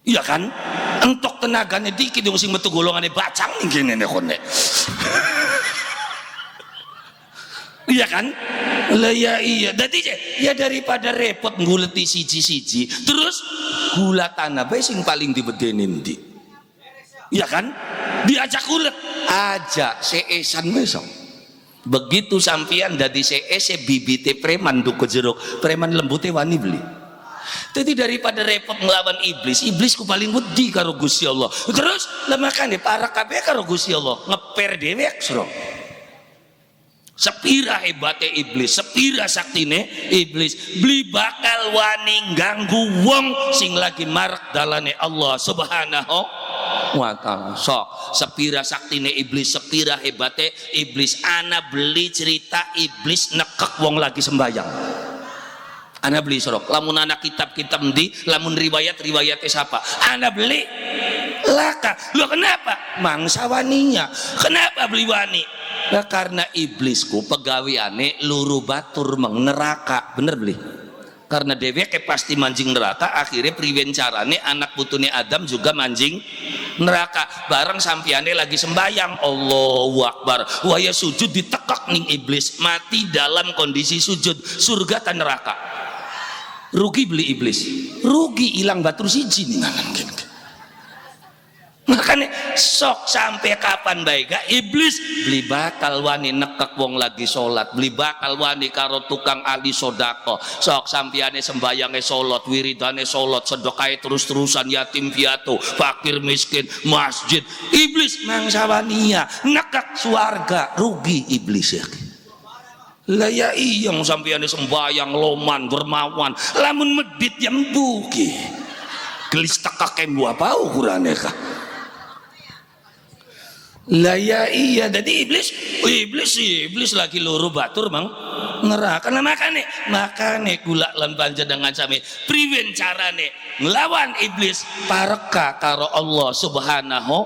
Speaker 2: iya kan entok tenaganya dikit dong sing metu golongane bacang ning kene kone iya kan lah ya iya dadi ya daripada repot nguleti siji-siji terus gula tanah bae sing paling dibedeni ndi iya kan diajak gulet aja seesan besok begitu sampian dadi seese bibite preman duku jeruk preman lembute wani beli. Jadi daripada repot melawan iblis ku paling wedi karo Gusti Allah. Terus lah makane para kabeh karo Gusti Allah ngeper dhewek sira sepira hebate iblis, sepira saktine iblis, beli bakal wani ganggu wong sing lagi marak dalane Allah Subhanahu wa ta'ala. Sok sepira saktine iblis, sepira hebate iblis. Ana beli cerita iblis nekek wong lagi sembayang. Ana beli sorok, lamun anak kitab-kitab di, lamun riwayat-riwayatnya siapa? Ana beli laka. Lo kenapa? Mangsa waninya. Kenapa beli wani? Nah, karena iblisku pegawiane luru batur meng neraka, bener beli. Karena dheweke pasti manjing neraka, akhirnya priwen carane anak putune Adam juga manjing neraka. Bareng sampiane lagi sembayang, Allahu Akbar, waya sujud ditekak ning iblis, mati dalam kondisi sujud, surga tan neraka. Rugi beli iblis, rugi hilang batur siji nih nganan gini. Makanya sok sampai kapan baik gak iblis beli bakal wani nekek wong lagi sholat, beli bakal wani karo tukang ahli sodako, sok sampiane sembayange sholat, wiridane sholat, sedokai terus-terusan, yatim piatu, fakir miskin, masjid, iblis mangsawania nekek suarga, rugi iblis ya. Lah ya iya sampiane sembayang loman dermawan, lamun medit yang buki gelis tekak kembu apa ukurane kah? Lah ya iya, jadi iblis lagi loro batur mang neraka. Nah makane gula lan panjenengan sami priwen carane nglawan iblis pareka karo Allah Subhanahu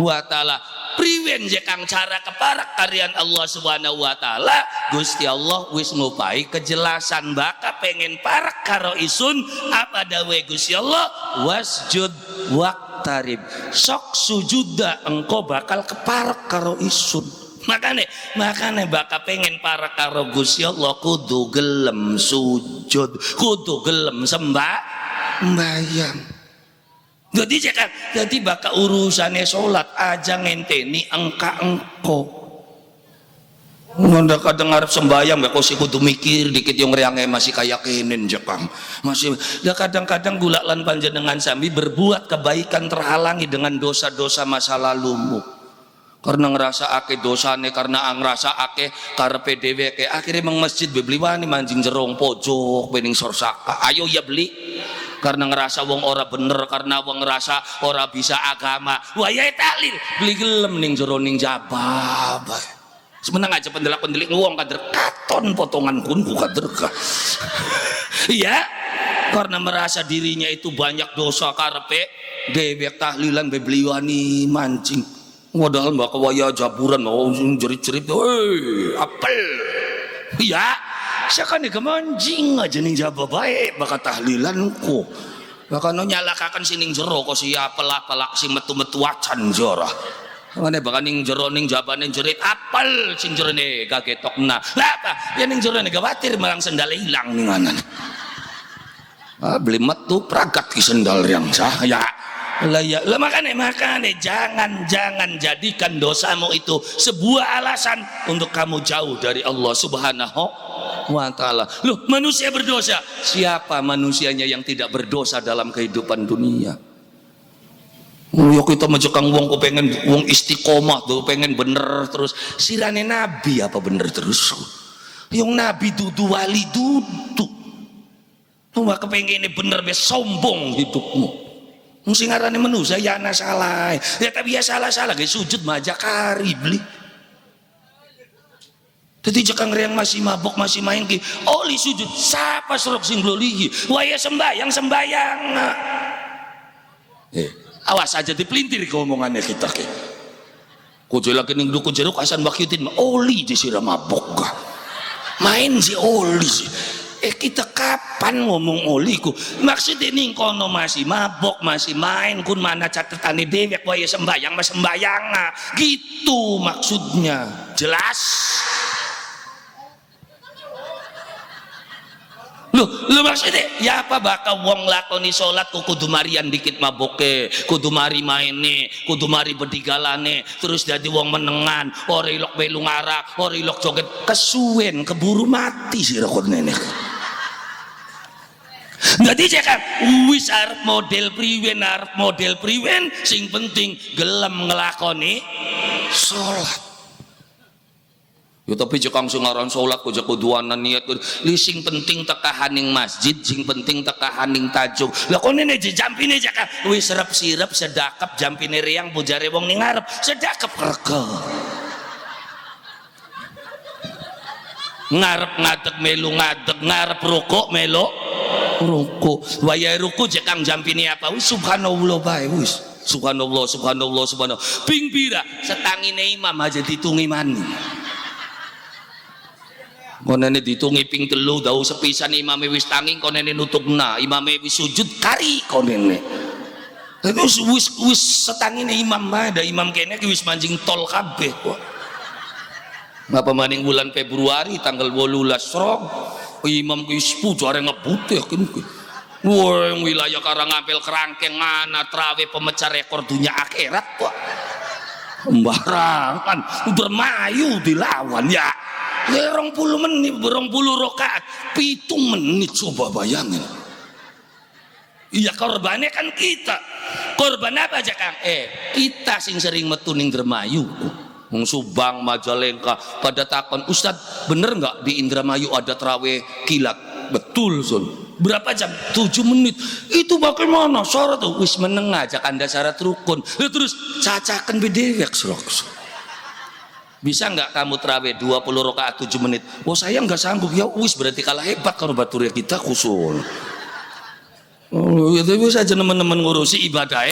Speaker 2: wa taala. Priwen je kang cara keparak karian Allah Subhanahu wa taala, Gusti Allah wis ngupai kejelasan. Baka pengen parak karo isun apa dawe Gusti Allah, wasjud waqtarib, sok sujuda engkau bakal keparak karo isun. Makane bakal pengen parak karo Gusti Allah kudu gelem sujud, kudu gelem sembayang. Jadi bakal urusannya sholat aja ngenteni engko. Nggak kadang ngarep sembayang gak kau kudu mikir dikit yang reangnya masih kayakinin jepang masih. Kadang-kadang gula lan panjenengan sambil berbuat kebaikan terhalangi dengan dosa-dosa masa lalumu. Karena ngerasa ake dosane, karena ngerasa ake karepe dhewe ke akhirnya meng masjid beli wani manjing jerong pojok bening sorsaka. Ayo ya beli. Karena ngerasa wong ora bener, karena wong ngerasa ora bisa agama, wayai tahlil beli gelem ning jero ning jabab. Semenang aja pendelak-pendelik wong kader katon potongan kunku kader ka. Iya, karena merasa dirinya itu banyak dosa karepe dewek tahlilan beli wani mancing. Padahal mbak waya jaburan mau jerit-jerit, apel. Iya. Saya kan kemanjing aja ning jaba baik bakal tahlilanku bakal nyalakakan sining jero kok siapa pelak si metu-metu wacan jorah ngene bakal ning jero ning jabane jerit apel sing jerone kagetokna lah apa ya ning jerone gawatir malang sendal hilang ning anan beli metu pragat ki sendal yang saya lah ya lah makane jangan jadikan dosamu itu sebuah alasan untuk kamu jauh dari Allah Subhanahu wa ta'ala. Loh, manusia berdosa. Siapa manusianya yang tidak berdosa dalam kehidupan dunia? Ya kita majekang wong ku pengen wong istiqomah tuh pengen bener terus. Sirane nabi apa bener terus? Yang nabi dudu wali dudu. Tuh kepengen bener be sombong hidupmu. Sing ngarane manusia ya ana salah. Ya tapi ya salah-salah ge sujud majakari beli. Jadi jekang yang masih mabok masih main ki oli sujud siapa serok sing glolihi waya sembayang awas aja dipelintir ke omongannya kita ke kudu lagi ning duku jeruk asan wakyutin oli disiram mabok main si oli sih kita kapan ngomong oli ku maksudnya ning kono masih mabok masih main kun mana catetane dewek waya sembayang mas sembayang gitu maksudnya jelas. Lu maksudnya ya apa bakal wong lakoni sholat kudu marian dikit maboke kudu mari maine kudu mari berdigalane terus jadi wong menengan ora ilok belu ngarak ora ilok joget kesuwen keburu mati sih rekod nenek. Jadi cekan wis arep model priwen sing penting gelem ngelakoni sholat. Ya tapi jekang sungaran salat kok jek kuduanan niat li sing penting tekahaning masjid, sing penting tekahaning tajuk. Lah kok nene jampine jaka wis serep-sirep sedakep jampine riang pujare wong ning ngarep sedakep rega. Ngarep ngadeg melu ngadeg, ngarep rukuk melu rukuk. Wayahe rukuk jekang jampine apa wis subhanallah bae wis. Subhanallah subhanallah subhanallah. Ping pira setangine imam aja ditungi mani. Konene ditungi ping 3 dawuh sepisan imame wis tanging konene nutupna imame wis sujud kari konene terus wis setangine imam bae da imam kene wis manjing tol kabeh kok ngapa maning bulan Februari tanggal 18 Srong imam ki wis pujare ngebutih kene wah wilayah Karangampil Kerangkeng mana trawe pemecah rekor dunia akhirat kok sembarangan udah mayu dilawan ya 20 menit, 20 rakaat, 7 menit coba bayangin. Iya korbannya kan kita. Korban apa aja Kang? Kita sing sering metu ning Indramayu. Wong Subang, Majalengka pada takon, "Ustadz, bener nggak di Indramayu ada traweh kilat?" Betul, Sun. Berapa jam? 7 menit. Itu bagaimana? Syarat tuh wis menengah aja kanda syarat rukun. Terus cacakan bedewek serok. Bisa nggak kamu terawih 20 rakaat 7 menit? Oh saya nggak sanggup. Ya wis berarti kalah hebat kalau baturnya kita kusul. Oh ya tapi saja teman-teman ngurusi ibadah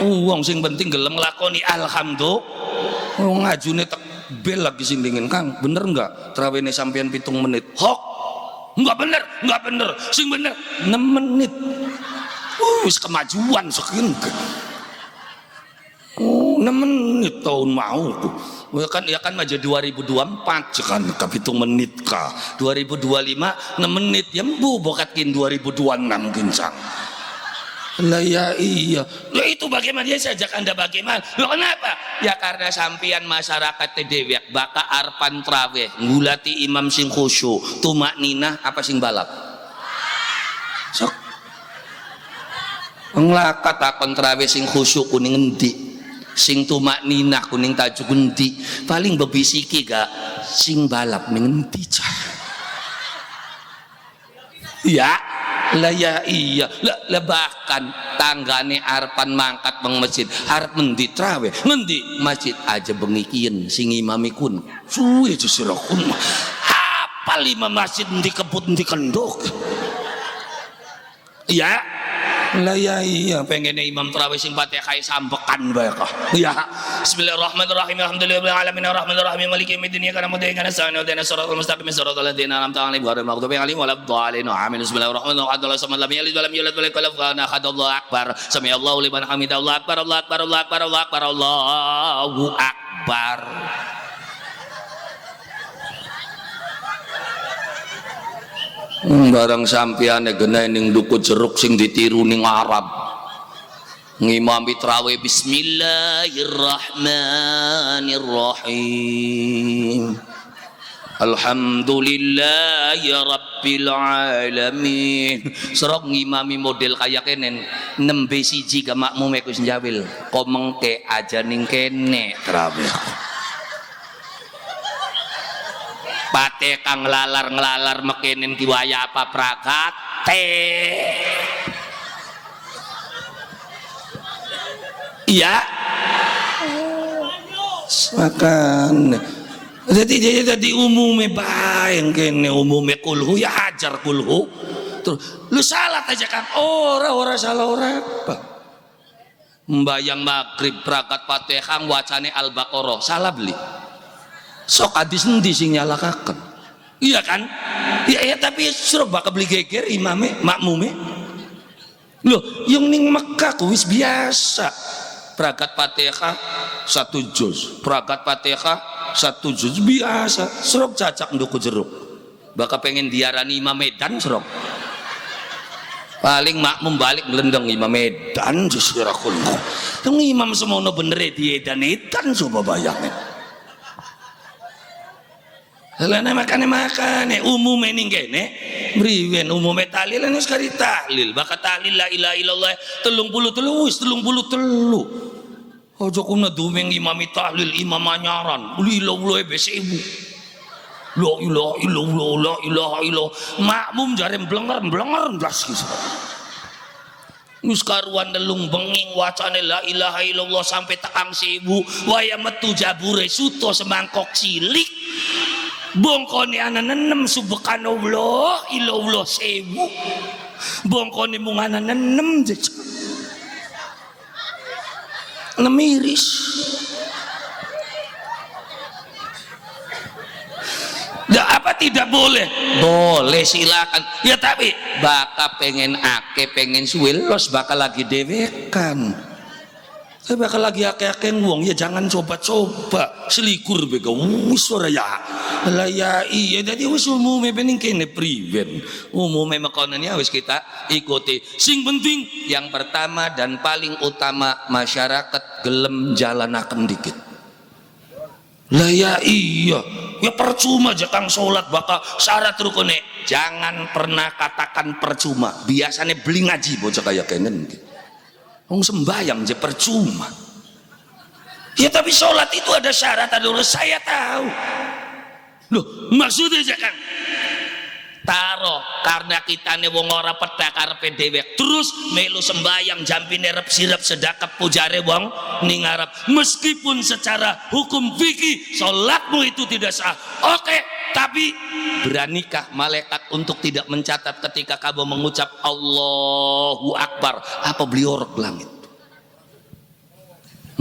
Speaker 2: uang sing penting gelem lakoni alhamdulillah. Oh ngajune tek bel lagi sing dingin Kang. Bener nggak terawihnya sampean 7 menit? Hok nggak bener. Sing bener 6 menit. Wis kemajuan sekian. Oh 6 menit tahun mau tuh. Ya kan aja 2024 kan kapitung menit kah 2025 6 menit ya mbu bokatkin 2026 gincang lah ya iya lah itu bagaimana ya saja Anda bagaimana lo kenapa ya karena sampian masyarakat tedewek baka arpan traweh ngulati imam sing khusyuk tumak ninah apa sing balap sok nglakat akon traweh sing khusyuk kuning ngendi sing tumak ninah kuning tajuk endi paling bebisiki gak sing balap ning endi ya lah ya iya lah bahkan tanggane arepan mangkat bang masjid arep mendi traweh ngendi masjid aja bengikien sing imami kun suwe aja sira kun apal imam masjid endi kebut endi kendok ya lah ya iya pengen imam tarawih sing Fatihah sambekan bae kok ya bismillahirrahmanirrahim alhamdulillahirabbil alamin arrahmanirrahim maliki yaumiddin iyyaka na'budu wa iyyaka nasta'in ihdinas siratal mustaqim siratal ladzina an'amta 'alaihim ghairil maghdubi 'alaihim waladdallin amin bismillahirrahmanirrahim Allahu samad lam yalid wa lam yulad wa lam yakul lahu kufuwan ahad Allahu akbar sami Allahu liman hamidah Allahu akbar Allahu akbar Allahu akbar Allahu akbar Allahu akbar barang sampeyan genah ning duku jeruk sing ditiru ning Arab ngimami traweh bismillahirrahmanirrahim alhamdulillahi rabbil alamin serok ngimami model kaya kene nembe siji ka makmume Gus Njawil kok mengke aja ning kene traweh pate kang nglalar mekenen kiwaya apa prakate iya makan jadi umumnya bayang kene umumnya kulhu ya hajar kulhu terus lu salah aja kan ora salah ora apa mbayang maghrib prakat Fatihah wacane Al-Baqarah salah beli sok hadis endi sing nyalakaken iya kan ya tapi suruh bakal beli geger imame makmume loh yang ning Mekah ku wis biasa prakat Fatihah 1 juz prakat Fatihah 1 juz biasa suruh cacak nduku jeruk bakal pengen diarani imam Medan suruh paling makmum balik ngelendeng imam Medan justru rakun yang imam semono bener di edan coba bayangin Lana makane umume ning kene mriwen umume tahlil wis kari tahlil bakat tahlil la ilaha illallah 33 wis 33 aja kuna dumeng imam tahlil imam anyaran lilo 1000 La ilaha illallah, la ilaha illallah. Makmum jare blenger blas gitu. Wis karuan nelung benging wacane la ilaha illallah sampai tekang 1000 waya metu jabure suto semangkok cilik bongkone ana 6 subhanallah illallah 1000 bongkone mung ana 6 nemiris. Apa tidak boleh? Boleh, silakan. Ya tapi bakal pengen pengen suwilos bakal lagi dewekan. Tapi bakal lagi ake wong ya jangan coba-coba selikur bega wis ora ya. Lah ya iya dadi wis umume pening kene priwen. Umume makonannya wis kita ikuti. Sing penting yang pertama dan paling utama masyarakat gelem jalanaken dikit. Lah ya iya, ya percuma aja kang sholat bakal syarat rukune. Jangan pernah katakan percuma. Biasanya beli ngaji bocah kayak kenen. Wong sembayang aja percuma. Ya tapi sholat itu ada syarat, ada urus saya tahu. Loh maksudnya aja kang taro karena kita nih wong ora peda karepe dewek terus melu sembayang jampine rep sirep sedekap pujare wong ning ngarep meskipun secara hukum fikih salatmu itu tidak sah. Oke, tapi beranikah malaikat untuk tidak mencatat ketika kamu mengucap Allahu Akbar apa beliau rek langit?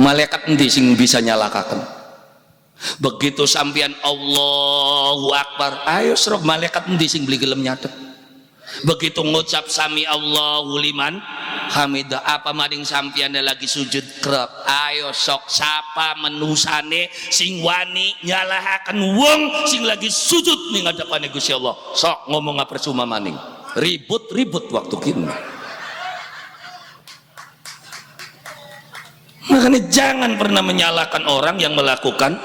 Speaker 2: Malaikat endi sing bisa nyalakaken? Begitu sampian Allahu Akbar ayo serok malaikat endi sing beli gelem nyatet. Begitu ngucap sami Allahu liman hamidah apa maring sampian lagi sujud krep ayo sok sapa menusane sing wani nyalahaken wong sing lagi sujud ning ngadepane Gusti Allah sok ngomong percuma maning ribut-ribut waktu kini. Makanya jangan pernah menyalahkan orang yang melakukan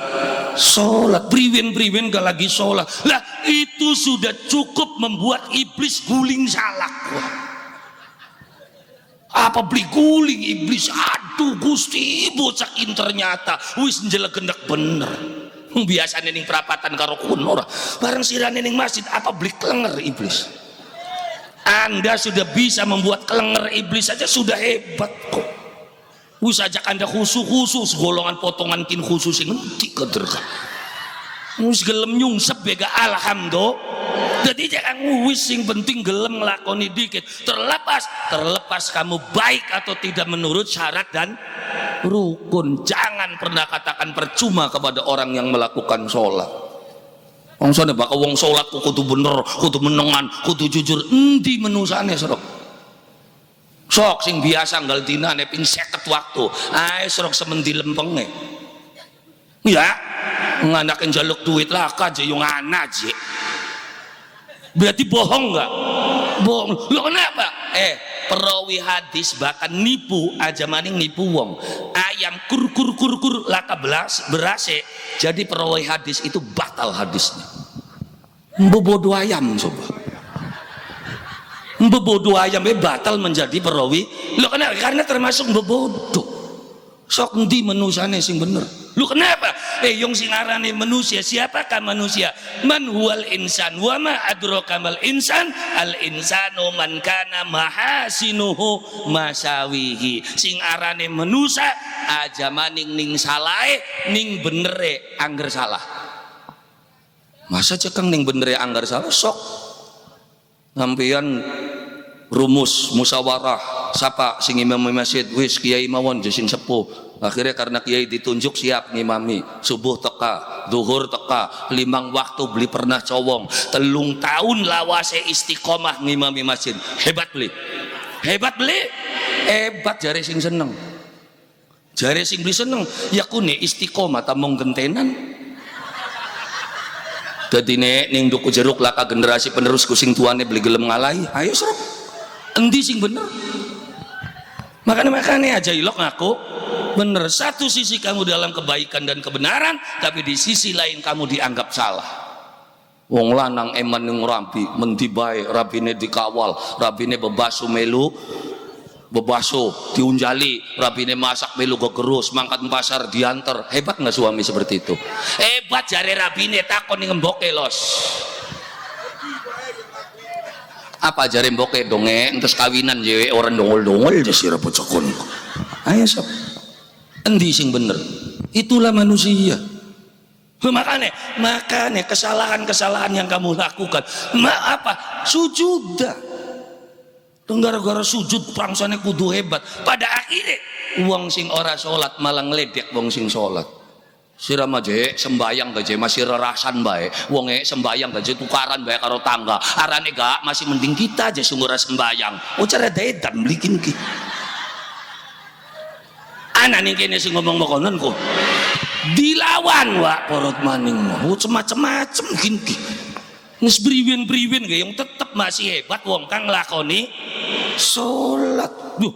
Speaker 2: sholat. Priwen gak lagi sholat lah itu sudah cukup membuat iblis guling salak. Apa beli guling iblis? Aduh Gusti bocah ternyata wis njelegendak bener. Biasanya ning perapatan karo kunor bareng sirane ning masjid apa beli klenger iblis. Anda sudah bisa membuat klenger iblis saja sudah hebat kok. Wis ajak Anda khusus golongan potongan kin khusus sing ngendi kederka. Wis gelem nyungsep bega alhamdulillah. Jadi jangan wis sing penting gelem nglakoni dikit. Terlepas kamu baik atau tidak menurut syarat dan rukun. Jangan pernah katakan percuma kepada orang yang melakukan sholat. Wong sone bakal wong sholat kudu bener, kudu menengan, kudu jujur. Endi menusane serok. Sok sing biasa nggal dinane ping 50 waktu ae serok semendi lempenge ya nganakin jaluk duit lah aja yung anak aja berarti bohong nggak? Bohong. Lo kenapa? Perawi hadis bahkan nipu aja maning nipu wong ayam kur laka berase jadi perawi hadis itu batal hadisnya bodoh ayam coba bebodoh ayam batal menjadi perawi. Lo kenapa? Karena termasuk bebodoh. Sok endi menusane sing bener. Lu kenapa? Yung sing arane manusia, siapakah manusia? Man huwal insan wa ma adraka mal insan? Al insanu man kana mahasinuhu masawihi. Sing arane manusia aja maning ning salahe ning benere angger salah. Masa cekeng ning benere angger salah sok ngampian rumus musyawarah sapa sing imam masjid wis kiai mawon sing sepuh akhirnya karena kiai ditunjuk siap ngimami subuh teka zuhur teka 5 waktu beli pernah cowong 3 tahun lawase istiqomah ngimami masjid hebat beli hebat jare sing seneng jare sing beli seneng ya kune istiqomah tamong gentenan. Jadi ning duku jeruk laka generasi penerus kusing tuane beli gelem ngalahi ayo serap endi sing bener makanya aja ilok ngaku bener satu sisi kamu dalam kebaikan dan kebenaran tapi di sisi lain kamu dianggap salah wong lanang eman yang rapi menti bae rapine dikawal rapine bebasu melu bebaso diunjali, rabine masak melu gegerus, mangkat pasar diantar. Hebat nggak suami seperti itu? Hebat jare rabine, takon ngemboke los. Apa jare mboke donge entes kawinan jewe orang dongol-dongol aja sih bocokon. Ayo sob, endi sing bener? Itulah manusia. Makanya kesalahan-kesalahan yang kamu lakukan, apa? Sujudah. Gara-gara sujud bangsane kudu hebat. Pada akhirnya wong sing ora salat malah ngledek wong sing salat. Sirama je sembayang gaje masih rerasan bae. Wonge sembayang gaje tukaran bae karo tangga. Arane gak masih mending kita aja sing ora sembayang. Oh cara dedan blikin ki. Ana ning kene sing ngomong mokonon kok. Dilawan wa porot maning mau macem-macem gini ki. Nges briwin yang tetep masih hebat wong kang nglakoni salat. Duh,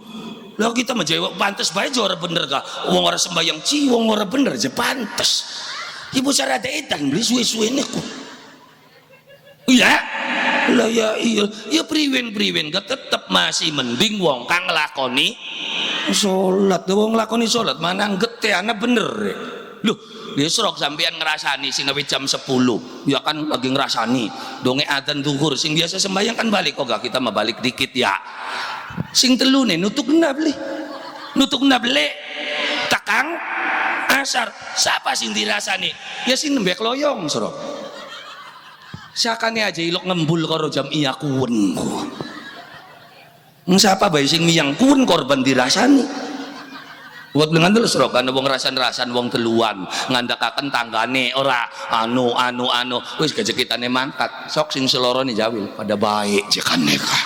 Speaker 2: lah kita menjawab pantes bae ora bener ga. Wong ora sembayang wong ora bener aja pantes. Ibu cara edan beli suwe-suwene ku. Iya. Lah ya iya, ya priwin ga tetep masih mending wong kang nglakoni salat. Wong nglakoni salat mana gete ana bener. Loh, dia serok sampean ngerasani sing ngawi jam 10 ya kan lagi ngerasani donge adzan zuhur sing biasa sembahyang kan balik kok gak kita mah balik dikit ya sing telu nih nutuk beli takang asar siapa sing dirasani ya sing nembek loyong serok sakane aja ilok ngembul karo jam iya kuwen siapa bae sing miyang kuwen korban dirasani. Buat dengan terus rokan wong rasan wong teluan ngandakaken tanggane ora anu wis gajekitane mangkat sok sing selorone jawil pada baik jekan neka.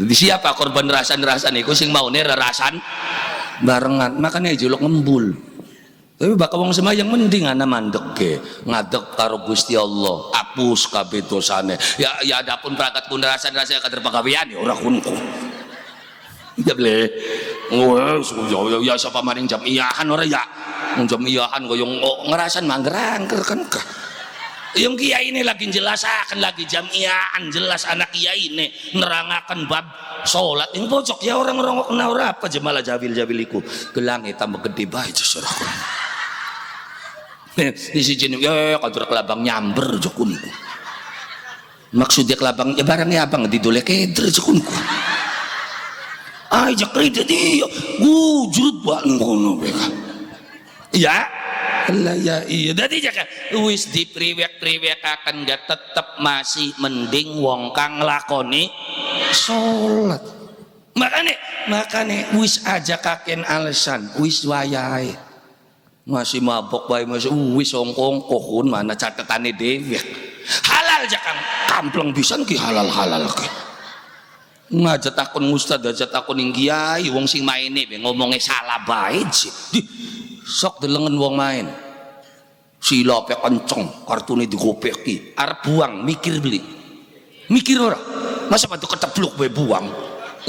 Speaker 2: Jadi siapa korban rasan iku sing maune rerasan barengan makanya juluk ngembul. Tapi bakal wong sembahyang mending ana mandek ke ngadeg karo Gusti Allah apus kabeh dosane. Ya adapun perangkat kun rasan kader pagawean ya ora kunku. Ya ble ya siapa maring jam iyahan ora ya jam iyahan koyong ngerasan manggerang kan yang kiai ini lagi jelasakan lagi jam iyahan jelas anak kiai ini nerangakan bab sholat yang pojok ya orang-orang kena ora apa aja malah jabil-jabiliku gelangi tambah gede bae seserahku di sini ya kantor kelabang nyamber jokunku maksudnya kelabang ya barangnya abang didolek keder jokunku aja kredit iya gujrut buat ngono beka ya lah ya iya dadi jaka wis dipriwek akan gak tetep masih mending wong kang nglakoni salat makane wis aja kaken alasan wis wayahe masih mabok bae masih wis ongkong mana catetane dhewe halal jakang kampleng pisan ki halal ki ngajak takon ustad aja takon ing kiai wong sing maine be ngomongnya salah bae sok delengen wong main sila pe kenceng kartune digopeki arep buang mikir ora masa patu ketebluk bae buang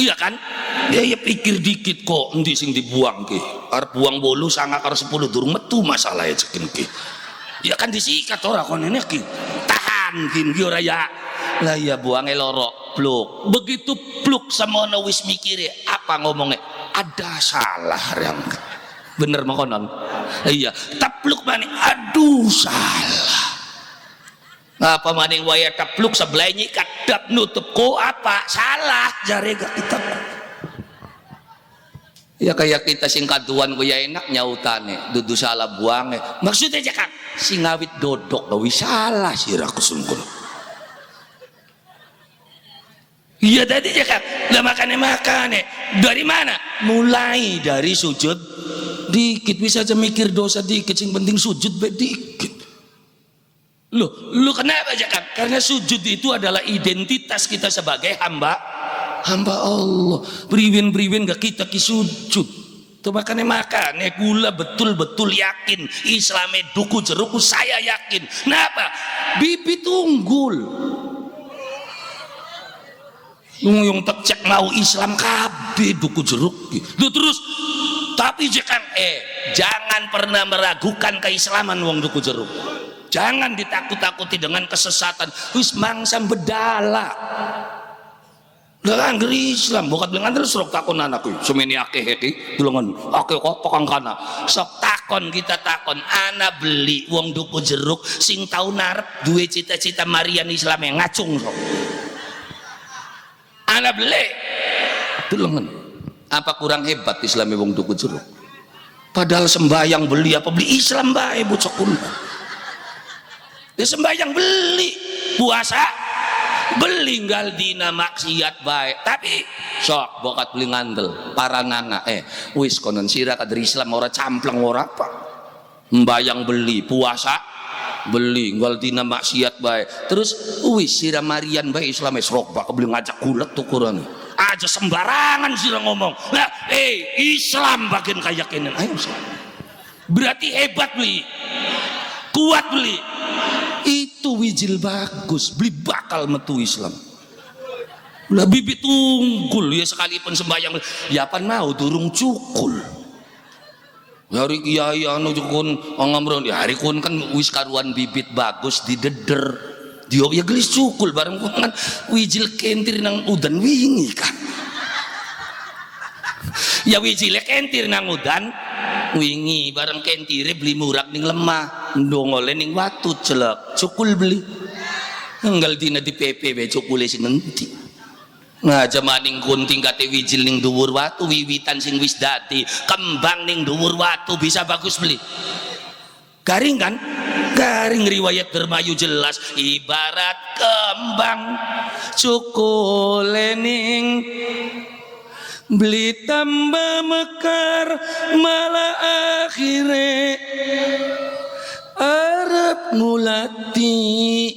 Speaker 2: iya kan ya pikir dikit kok endi sing dibuang ki arep buang 8 9 karo 10 durung metu masalahe cekin ki ya kan disikat ora konene ki tahan ki ora ya lah ya buange loro bluk begitu bluk semono wis mikire apa ngomongnya ada salah yang bener makonon iya tapluk maning aduh salah apa maning waya tapluk sebelah nyikat dak nutup ko apa salah jare gak kita ya kayak kita sing kaduan ku ya enak nyautane dudu salah buange maksudnya jakak sing ngawit dodok gawe salah sira kesungkul. Iya tadi ya kan, lah makane dari mana? Mulai dari sujud dikit bisa aja mikir dosa dikit, yang penting sujud dikit. Lu kenapa aja kan? Karena sujud itu adalah identitas kita sebagai hamba Allah. Priwin gak kita ki sujud. Tuh makane gula betul-betul yakin Islame duku jeruku saya yakin. Kenapa? Bibit unggul. Yung tekcek mau Islam kabeh duku jeruk lu terus tapi jangan pernah meragukan keislaman wong duku jeruk jangan ditakut-takuti dengan kesesatan wis mangsa bedala Lah anggere Islam bokat beli ngandel sok takon anakku semeni akeh iki delongan akeh kok tukang kana sok takon kita takon ana beli wong duku jeruk sing tau narep duwe cita-cita marian Islam yang ngacung sok ana beli delongan apa kurang hebat Islam wong duku jeruk padahal sembahyang beli apa beli Islam bae bocah kuno dia sembahyang beli puasa beli nggal dina maksiat baik tapi sok bokat beli ngandel para nana wis konon sira kader Islam ora camplang ora apa mbayang beli puasa beli nggal dina maksiat baik terus wis sira marian baik Islam esrok bak beli ngajak gulet tukuran aja sembarangan sira ngomong lah Islam bagian kayak ini ayo berarti hebat beli kuat beli itu wijil bagus beli bakal metu Islam lah bibit unggul ya sekalipun sembahyang ya pan mau durung cukul hari kiai anu jukun ngamron ya hari kun kan wis karuan bibit bagus dideder dia ya gelis cukul bareng kan wijil kentir nang udan wingi kan ya wijil kentir nang udan wingi bareng kentire beli murak ning lemah ndongole ning watu celek cukul beli enggal dina di PP cukule sing endi ngaja maning gunting kate wijil ning dhuwur watu wiwitan sing wis dadi kembang ning dhuwur watu bisa bagus beli garing kan garing riwayat Dermayu jelas ibarat kembang cukule ning beli tambah mekar malah akhirnya arep ngulati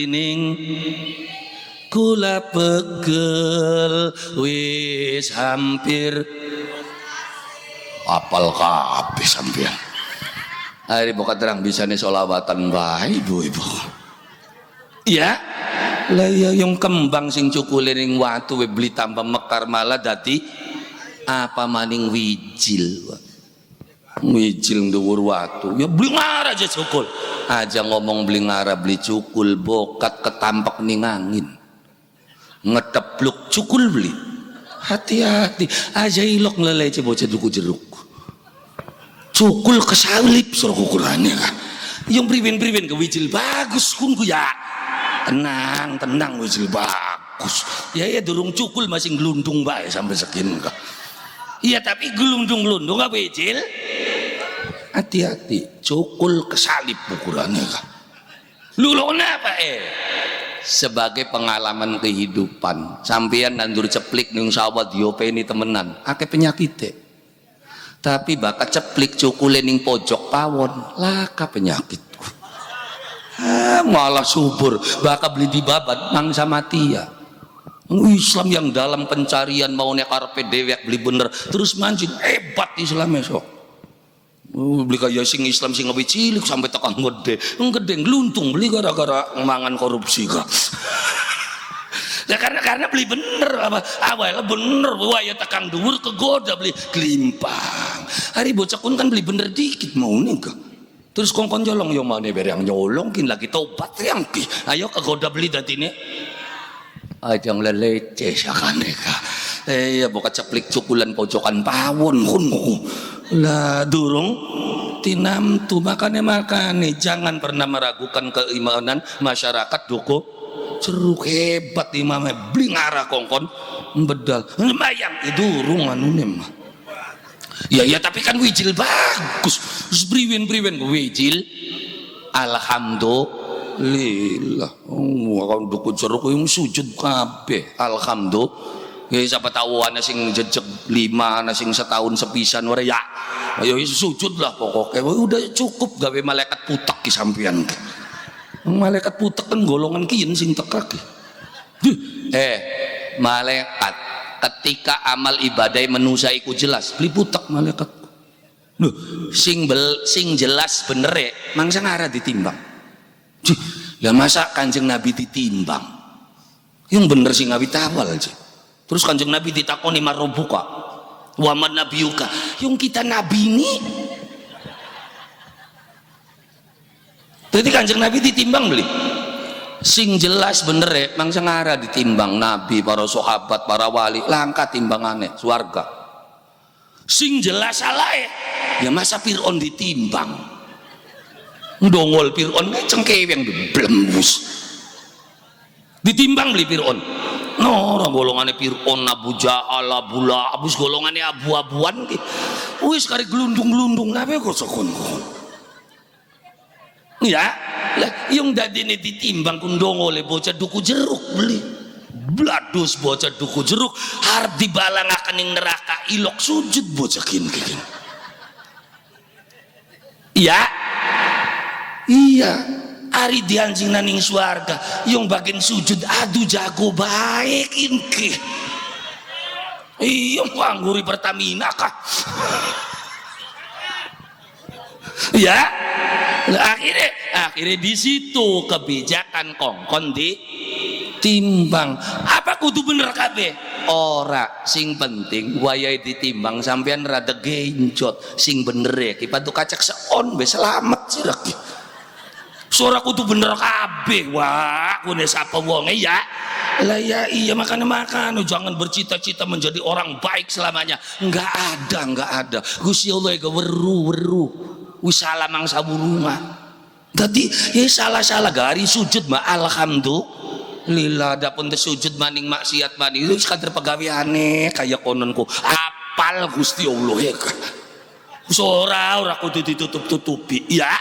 Speaker 2: ning kula pegel wis hampir apal kabeh sampean hari boka terang bisane sholawatan bae ibu-ibu ya lah ya yang kembang sing cukule ning watu we beli tambah mekar malah dadi apa maning wijil dhuwur watu ya beli ngara aja cukul aja ngomong beli ngara beli cukul bokat ketampak ning angin ngetepluk cukul beli hati-hati aja ilok ngelece bocah duku jeruk cukul kesalip suruh ukurannya kan yang priwen-priwen ke wijil bagus kunku ya tenang wijil bagus ya durung cukul masih gelundung bae sampai segini kah iya tapi gelundung apa wijil hati-hati cukul kesalip ukurannya kah lu kenapa sebagai pengalaman kehidupan sampean nandur ceplik ning sawah diopeni temenan akeh penyakit tapi bakat ceplik cukule ning pojok pawon laka penyakit malah subur bakal beli di babat mangsa mati ya Islam yang dalam pencarian mau karpe dewek beli bener terus mancing hebat Islamnya sok beli kaya sing Islam sing ngawi cilik sampai tekan gede ngeluntung beli gara-gara mangan korupsi kak ya karena beli bener awalnya bener waya tekan dhuwur kegoda beli gelimpang hari bocah kun kan beli bener dikit mau nih kak terus kongkon jolong yo mana berang nyolong kin lagi tobat yang ki ayo kegoda beli datine aja ngelece sakane ka ya boka ceplik cukulan pojokan pawon kunku lah durung tinam tu makane jangan pernah meragukan keimanan masyarakat duku ceruk hebat imamnya beli ngarah kongkon bedal bayang durung anune mah ya tapi kan wijil bagus terus priwen wijil alhamdulillah kalau dukun jeruk yang sujud kabeh alhamdulillah ya siapa tahu ana sing jejeg 5 ana sing setahun sepisan ora ya ayo sujud lah pokoknya udah cukup gawe malaikat putek ki sampean malaikat putek kan golongan kian sing tekak malaikat ketika amal ibadah manusia iku jelas beli putek malaikat loh sing jelas bener mangsa ngara ditimbang lah masa Kanjeng Nabi ditimbang yang bener sing ngawi tawal aja terus Kanjeng Nabi ditakoni marobuka waman nabiyuka yang kita nabi ini jadi Kanjeng Nabi ditimbang beli sing jelas bener ya mang sengara ditimbang nabi, para sahabat, para wali, langka timbangane swarga. Sing jelas salah ya masa Fir'aun ditimbang, ndongol Fir'aun cengkeweng blembus ditimbang beli Fir'aun. No, orang golongannya Fir'aun, Abu Jahal, Abu Lahab, abis golongannya abu-abuan ki wis kari gelundung-gelundung nabe kok sekon-kon ya lah yang dadine ditimbang kundong oleh bocah duku jeruk beli bladus bocah duku jeruk harap dibalangakan yang neraka ilok sujud bocah kini iya iya ari dianjing naning swarga yang bagian sujud aduh jago baik inki iya pangguri Pertamina kah ya akhirnya di situ kebijakan kongkon ditimbang. Apa kudu bener kabeh? Ora, sing penting wayai ditimbang sampean rada genjot sing bener ya kipatu kacak seon be selamat sirah suara kudu bener kabeh. Wah kune sapa wonge ya lah ya iya makan jangan bercita-cita menjadi orang baik selamanya. Enggak ada Gusti Allah ga weru wisala mangsa burunga tadi ya salah gari sujud mah alhamdulillah dapun sujud maning maksiat maning itu kader pegawaiane kayak kononku apal Gusti Allah ya ora kudu ditutup-tutupi ya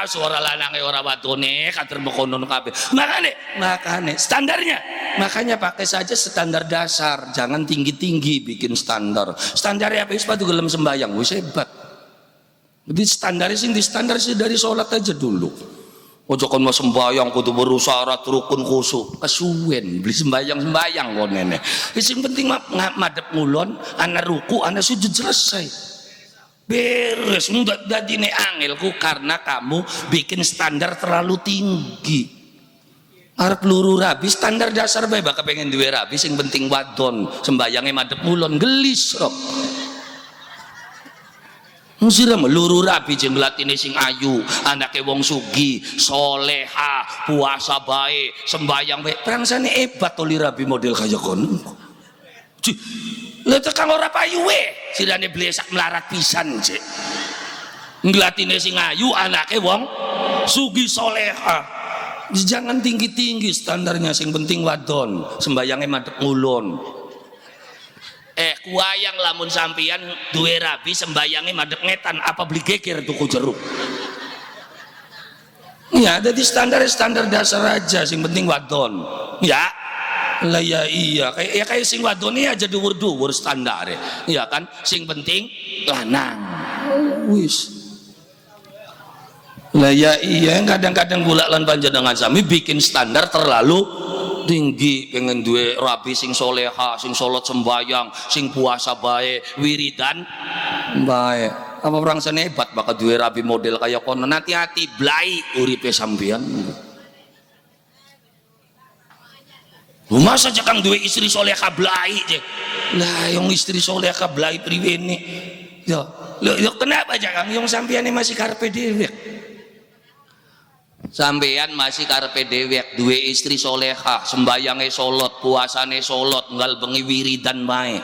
Speaker 2: suara lanange ora wadone kader mekonon kabeh makane standarnya makanya pakai saja standar dasar jangan tinggi-tinggi bikin standarnya apa sepatu gelem sembayang wis hebat. Jadi standar sih dari sholat aja dulu. Ojo kon mau sembayang kudu bersyarat rukun khusyuk. Kesuwen beli sembayang kon nenek. Sing penting madhep ngulon, ana ruku, ana sujud selesai. Beres ndak dadine angelku karena kamu bikin standar terlalu tinggi. Arep luru rabi standar dasar bae bakal pengen duwe rabi sing penting wadon sembayange madhep ngulon gelis rok. Sira meluru rapi jeung latine sing ayu, anake wong sugi, soleha, puasa bae, sembayang bae. Prangsane hebat to li rabi model kaya kono. Lha tekan ora payu we, sirane blesak melarat pisan, Cek. Nglatine sing ayu, anake wong sugi soleha. Jangan tinggi-tinggi standarnya, sing penting wadon, sembayange madhep ngulon. Kuayang lamun sampian duwe rabi sembayange madhep ngetan apa beli geger tuku jeruk ya jadi standar dasar aja sing penting wadon ya lah ya iya kayak sing wadon ya aja dhuwur standar ya kan sing penting lanang wis lah ya iya kadang-kadang gula lan panjenengan sami bikin standar terlalu tinggi pengen duwe rabi sing soleha sing sholat sembayang sing puasa bae wiridan bae apa prangsane hebat bakal duwe rabi model kaya kono hati-hati blai uripe sampean masa cekang duwe istri soleha blai lah yang istri soleha blai priwene yo kenapa cekang yang sampean masih karepe dhewe sampean masih karepe dewek duwe istri soleha sembayange solot puasane solot nggal bengi wiridan bae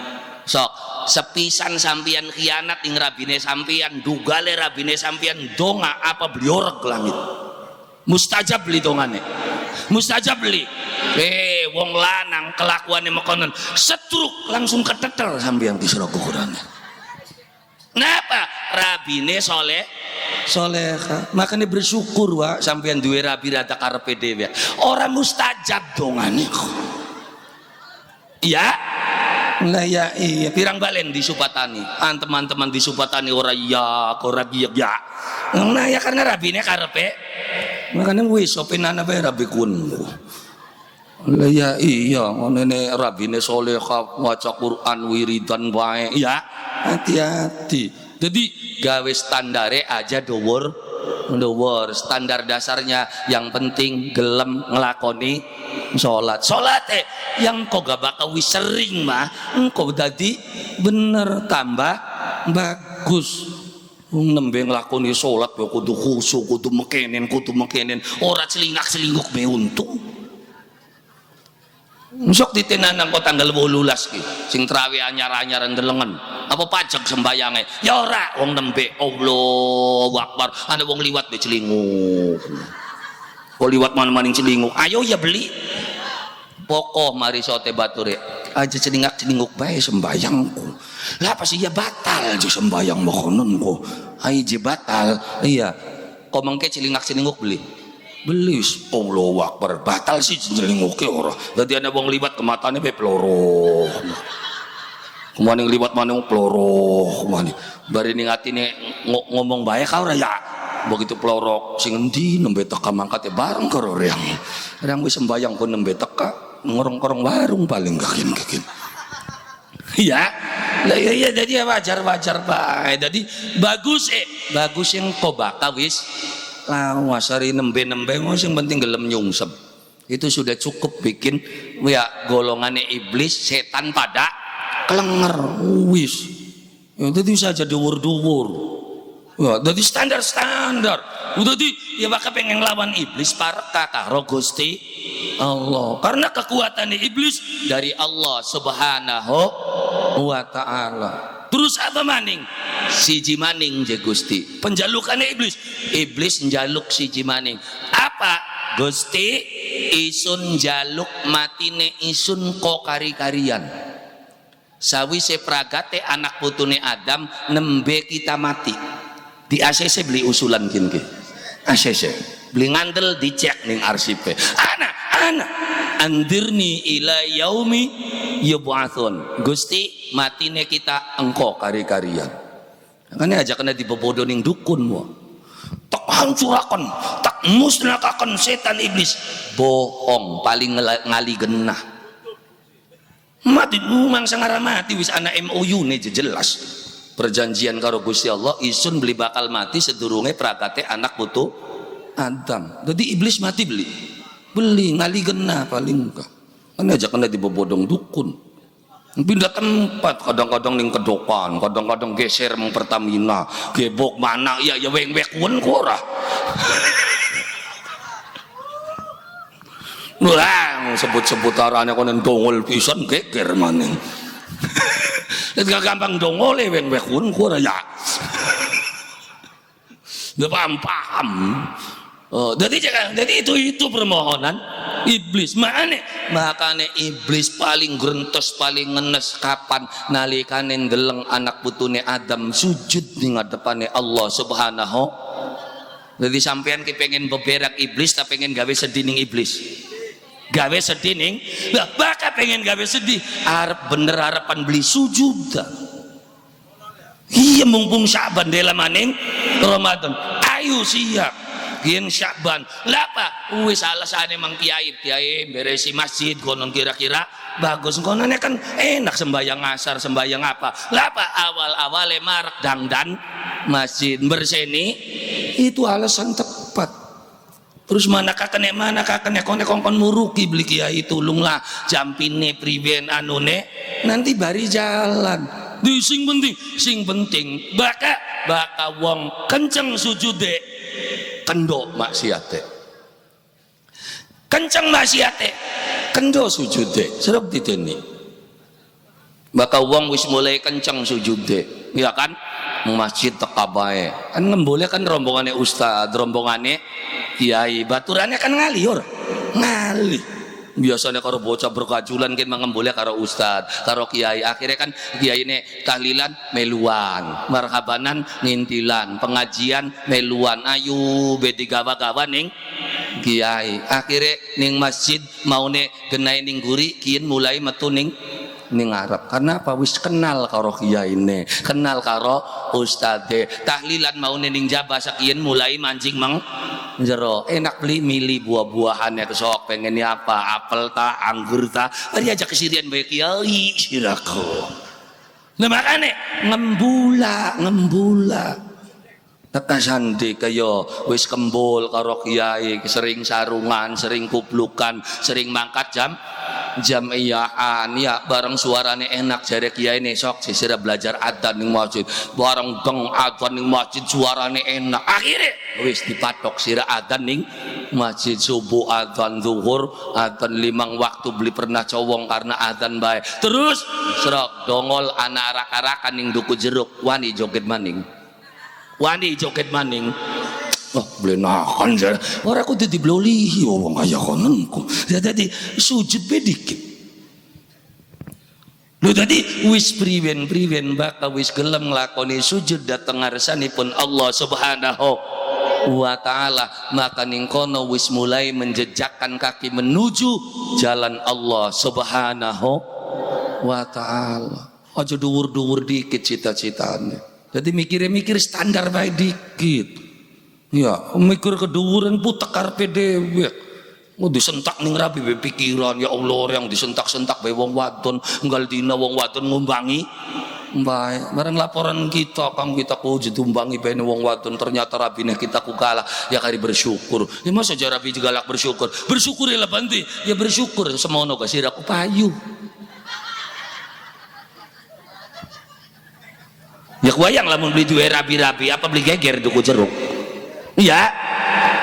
Speaker 2: sok sepisan sampean khianat ing rabine sampean dugale rabine sampean donga apa blioreg langit mustajab beli dongane mustajab beli wong lanang kelakuane mekonon setruk langsung keteter sampean kisra kukurane kenapa rabine soleha makanya bersyukur wa sampean duwe rabi rada karepe dhewe ora mustajab dongane iya lah ya iya pirang balen disupatani teman-teman disupatani ora iya ora ya nah ya karena rabine karepe makanya wis sopenana bae rabi kun lah ya iya ngene rabine soleha maca Quran wiridan bae ya hati-hati jadi gawe standare aja dhuwur standar dasarnya yang penting gelem ngelakoni sholat yang kok gak bakal sering mah engkau dadi bener tambah bagus Nembe nglakoni salat ya kudu khusyuk, kudu mekenen, ora celingak-celinguk be untung. Sok ditenanang kok tanggal 18 ki sing trawe anyar-anyar ndelengen apa pajak sembayange ya ora wong nembe Allahu Akbar ana wong liwat be celinguk kok liwat mana-maning celinguk ayo ya beli pokok mari sote bature aja celingak-celinguk bae sembayangku lah apa sih ya batal aja sembayang mokonon kok aja batal iya kok mengke celingak-celinguk beli Allahu Akbar batal sih celinguke ora dadi ana wong liwat kematane pe ploro kemana liwat mana wong ploro kemana bari ning atine ngomong bae ka ora ya begitu plorok sing endi nembe teka mangkate bareng karo reang wis sembayang kon nembe teka ngorong-korong warung paling kakin ya lah iya jadi wajar bae jadi bagus yang kobaka wis wasari nembe yang penting gelem nyungsep itu sudah cukup bikin ya golongannya iblis setan pada kelenger wis ya jadi saja dhuwur-dhuwur ya jadi standar jadi ya bakal pengen lawan iblis parka karo Gusti Allah karena kekuatan iblis dari Allah Subhanahu wa ta'ala. Terus apa maning? Siji maning je Gusti. Penjalukannya iblis njaluk siji maning. Apa? Gusti isun jaluk matine isun ko kari-karian. Sawise pragate anak putune Adam nembe kita mati. Di ACC beli usulan kinke. ACC beli ngandel dicek ning arsipe. Anak andirni ila yaumi yub'atsun. Gusti matine kita engko kari-karian. Makanya aja kena dibebodo ning dukun mo. Tak hancurakan, tak musnahkan setan iblis. Bohong paling ngali genah. Mati memang sangara mati wis ana MOU ne jelas. Perjanjian karo Gusti Allah isun beli bakal mati sedurunge prakate anak putu Adam. Jadi iblis mati beli ngali genah paling ka. Kan aja kena dibobodong dukun. Pindah tempat kadang-kadang ning kedokan, kadang-kadang geser meng Pertamina, gebok mana ya weng-wek kun ora. Wah, sebut-sebut arane konen dongol pisan geger maning. Nek gampang dongol weng-wek kun ora ya. Nggak paham. Oh, jadi itu permohonan iblis. Makanya iblis paling grentos paling ngenes kapan nalikane ndeleng anak putune Adam sujud di ngadepane Allah Subhanahu. Jadi sampean ki pengen beberak iblis tak pengen gawe sedih ning iblis. Gawe sedih ning lah bakal pengen gawe sedih arep bener harapan beli sujud. Iya mumpung Syaban dalam maning Ramadan. Ayo siap. Yen Syaban lapa wis alasane mang kiai beresi masjid konon kira-kira bagus konone kan enak sembayang asar sembayang apa lapa awal-awale marak dangdan masjid berseni itu alasan tepat. Terus mana kakene kongkon muruki beli kiai tulunglah jampine priben anune nanti bari jalan di sing penting baka wong kenceng sujude kendo maksiate kenceng maksiate kendo sujude serep diteni maka wong wis mulai kenceng sujude ya kan masjid teka bae kan ngembole kan rombongane ustad rombongane kiai baturannya kan ngali biasanya karo bocah berkajulan kan mengembole karo ustad karo kiai akhirnya kan kiai ini tahlilan meluan marhabanan ngintilan pengajian meluan ayu bedi gawa-gawa ning kiai akhirnya ning masjid mau ne genai ning guri kian mulai metu ning ngarep karena apa wis kenal karo kiai ini kenal karo ustade tahlilan mau ning jabah sakian mulai mancing jero enak beli milih buah-buahannya kesok pengennya apa apel ta anggur ta bari aja kesirian bae kiai sirako nah makane ngembula teka sandi kaya wis kembul karo kiai sering sarungan sering kuplukan sering mangkat jamiaan ya bareng suarane enak jare kiai nih sok sisira belajar adzan ning masjid bareng deng adzan ning masjid suarane enak akhirnya wis dipatok sira adzan ning masjid subuh adzan zuhur adzan 5 waktu beli pernah cowong karena adzan bae terus serok dongol anak arak-arakan ning duku jeruk wani joget maning oh boleh nakan saya orang aku jadi blolihi wong ayah konenku jadi sujud bedikit lu tadi wis priwen baka wis gelem nglakoni sujud dateng ngarsanipun Allah Subhanahu wa ta'ala maka ning kono wis mulai menjejakkan kaki menuju jalan Allah Subhanahu wa ta'ala aja dhuwur-dhuwur dikit cita-citanya jadi mikir standar bae dikit ya mikir keduuran putek karpe dhewe mau disentak ning rabi be pikiran ya Allah yang disentak-sentak be wong wadon enggal dina wong wadon ngumbangi bae bareng laporan kita kang kita kudu tumbangi be wong wadon ternyata rabine kita ku kalah ya kari bersyukur ya masa aja rabi galak bersyukur ya banti ya bersyukur semono ka siraku payu ya kuayang lamun beli duwe rabi-rabi apa beli geger duku jeruk iya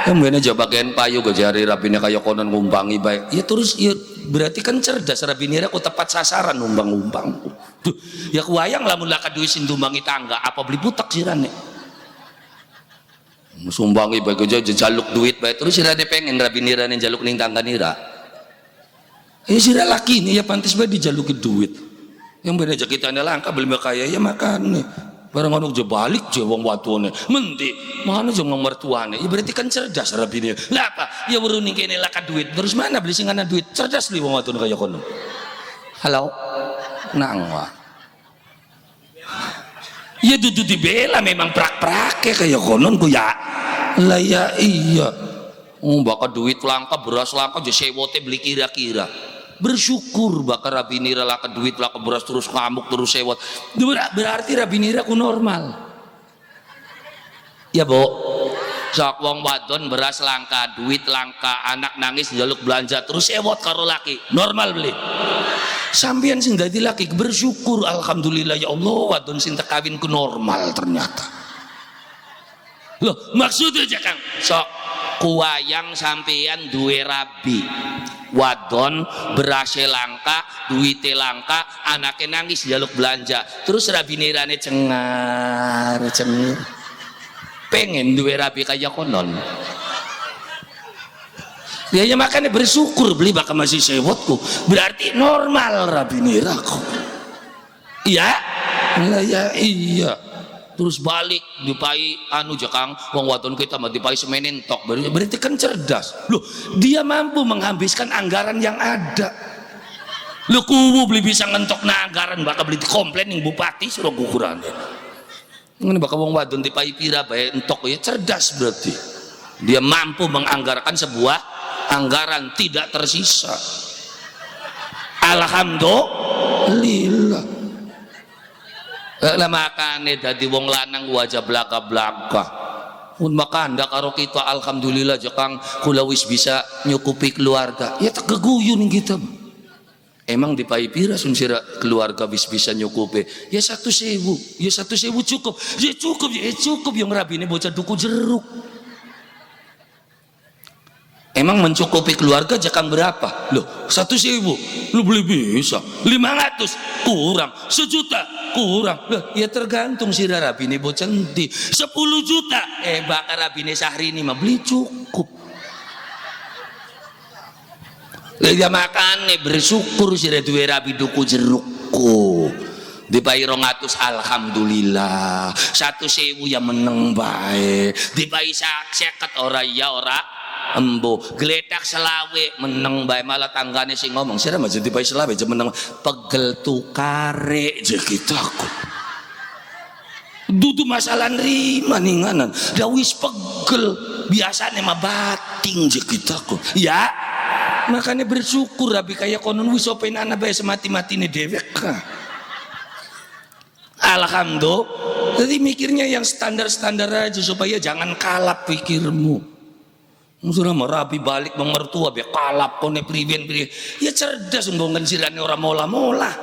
Speaker 2: yang mana aja bagian payu gajari rabine kaya konon ngumbangi baik ya terus ya berarti kan cerdas rabine aku tepat sasaran ngumbang tuh ya kuayang lamun laka duit sindumbangi tangga apa beli putak sirane sumbangi baik aja jaluk duit baik terus sirane pengen rabine rane jaluk ning tangga nira ya sira laki nih ya pantas bae dijaluki duit yang beda aja kita langka beli kaya ya makan nih barang anu je balik je wong wadone menti mana je ngomong mertuane ya berarti kan cerdas rabine lah apa ya beruning kene laka duit terus mana beli singana duit cerdas li wong wadone kaya kono halo nang wa ya dudu dibela memang prak-prake kaya konon ku ya lah ya iya bakal duit langka beras langka je sewote beli kira-kira bersyukur bakar rabinira laka duit laka beras terus ngamuk terus sewot berarti rabinira ku normal ya bo sok wong wadon beras langka duit langka anak nangis njaluk belanja terus sewot karo laki normal beli sampean sing dadi laki bersyukur alhamdulillah ya Allah wadon sing kawin ku normal ternyata loh maksudnya aja kang sok kuwayang sampean duwe rabi wadon berase langka duite langka anaknya nangis jaluk belanja terus rabinirane cengar pengen duwe rabi kaya konon dia ya makanya bersyukur beli bakal masih sewotku berarti normal rabiniraku iya ya iya terus balik dipai anu jakang wong wadon kita mah dipai semenen tok berarti kan cerdas loh dia mampu menghabiskan anggaran yang ada lu kubu beli bisa ngentok na anggaran bakal beli komplain yang bupati suruh guguran ini bakal wong wadon dipai pira bae entok ya cerdas berarti dia mampu menganggarkan sebuah anggaran tidak tersisa alhamdulillah lah makane dadi wong lanang wajah blaka-blaka mun makanda karo kita alhamdulillah jakang kula wis bisa nyukupi keluarga ya tegeguyu ning kita emang dipai pira sun sira keluarga wis bisa nyukupi ya 1.000 ya 1.000 cukup yang rabine bocah duku jeruk emang mencukupi keluarga jakang berapa loh 1.000 lu beli bisa 500 kurang 1 juta kurang loh ya tergantung si rabine bocah enti 10 juta bakar rabine Syahrini mah beli cukup ya makane bersyukur si duwe rabi duku jerukku dipai 200 alhamdulillah 1.000 ya meneng bae dipai 50 ora ya ora embo geletak selawe meneng bae malah tanggane sing ngomong sira mah jadi bae selawe je meneng pegel tukare je kitaku dudu masalah nerima ninganan da wis pegel biasane mah bating je kitaku ya makanya bersyukur rabi kaya konon wis openana bae semati-matine dewek alhamdulillah jadi mikirnya yang standar-standar aja supaya jangan kalap pikirmu Surah merapi balik bang mertua be kalap kone priwen ya cerdas nggongan sirane orang mola-mola.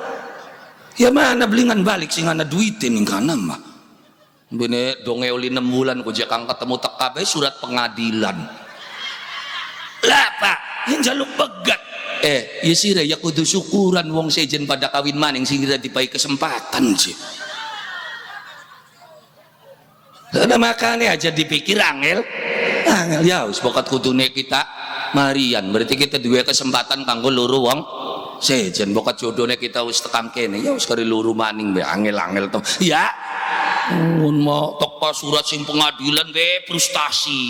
Speaker 2: Ya mana belingan balik sing ana duitin ning kana mah. Bene donge oli 6 bulan ku jakang ketemu tekabe surat pengadilan. Lah Pak, yang jaluk pegat. Ya sira ya kudu syukuran wong sejen pada kawin maning sing dipai kesempatan sih. Karena makanya aja dipikir angel ya wis pokat kudune kita marian berarti kita dua kesempatan kanggo loro wong sejen pokat jodohnya kita wis tekam kene ya wis kari loro maning be angel-angel to ya mau toko surat sing pengadilan be frustasi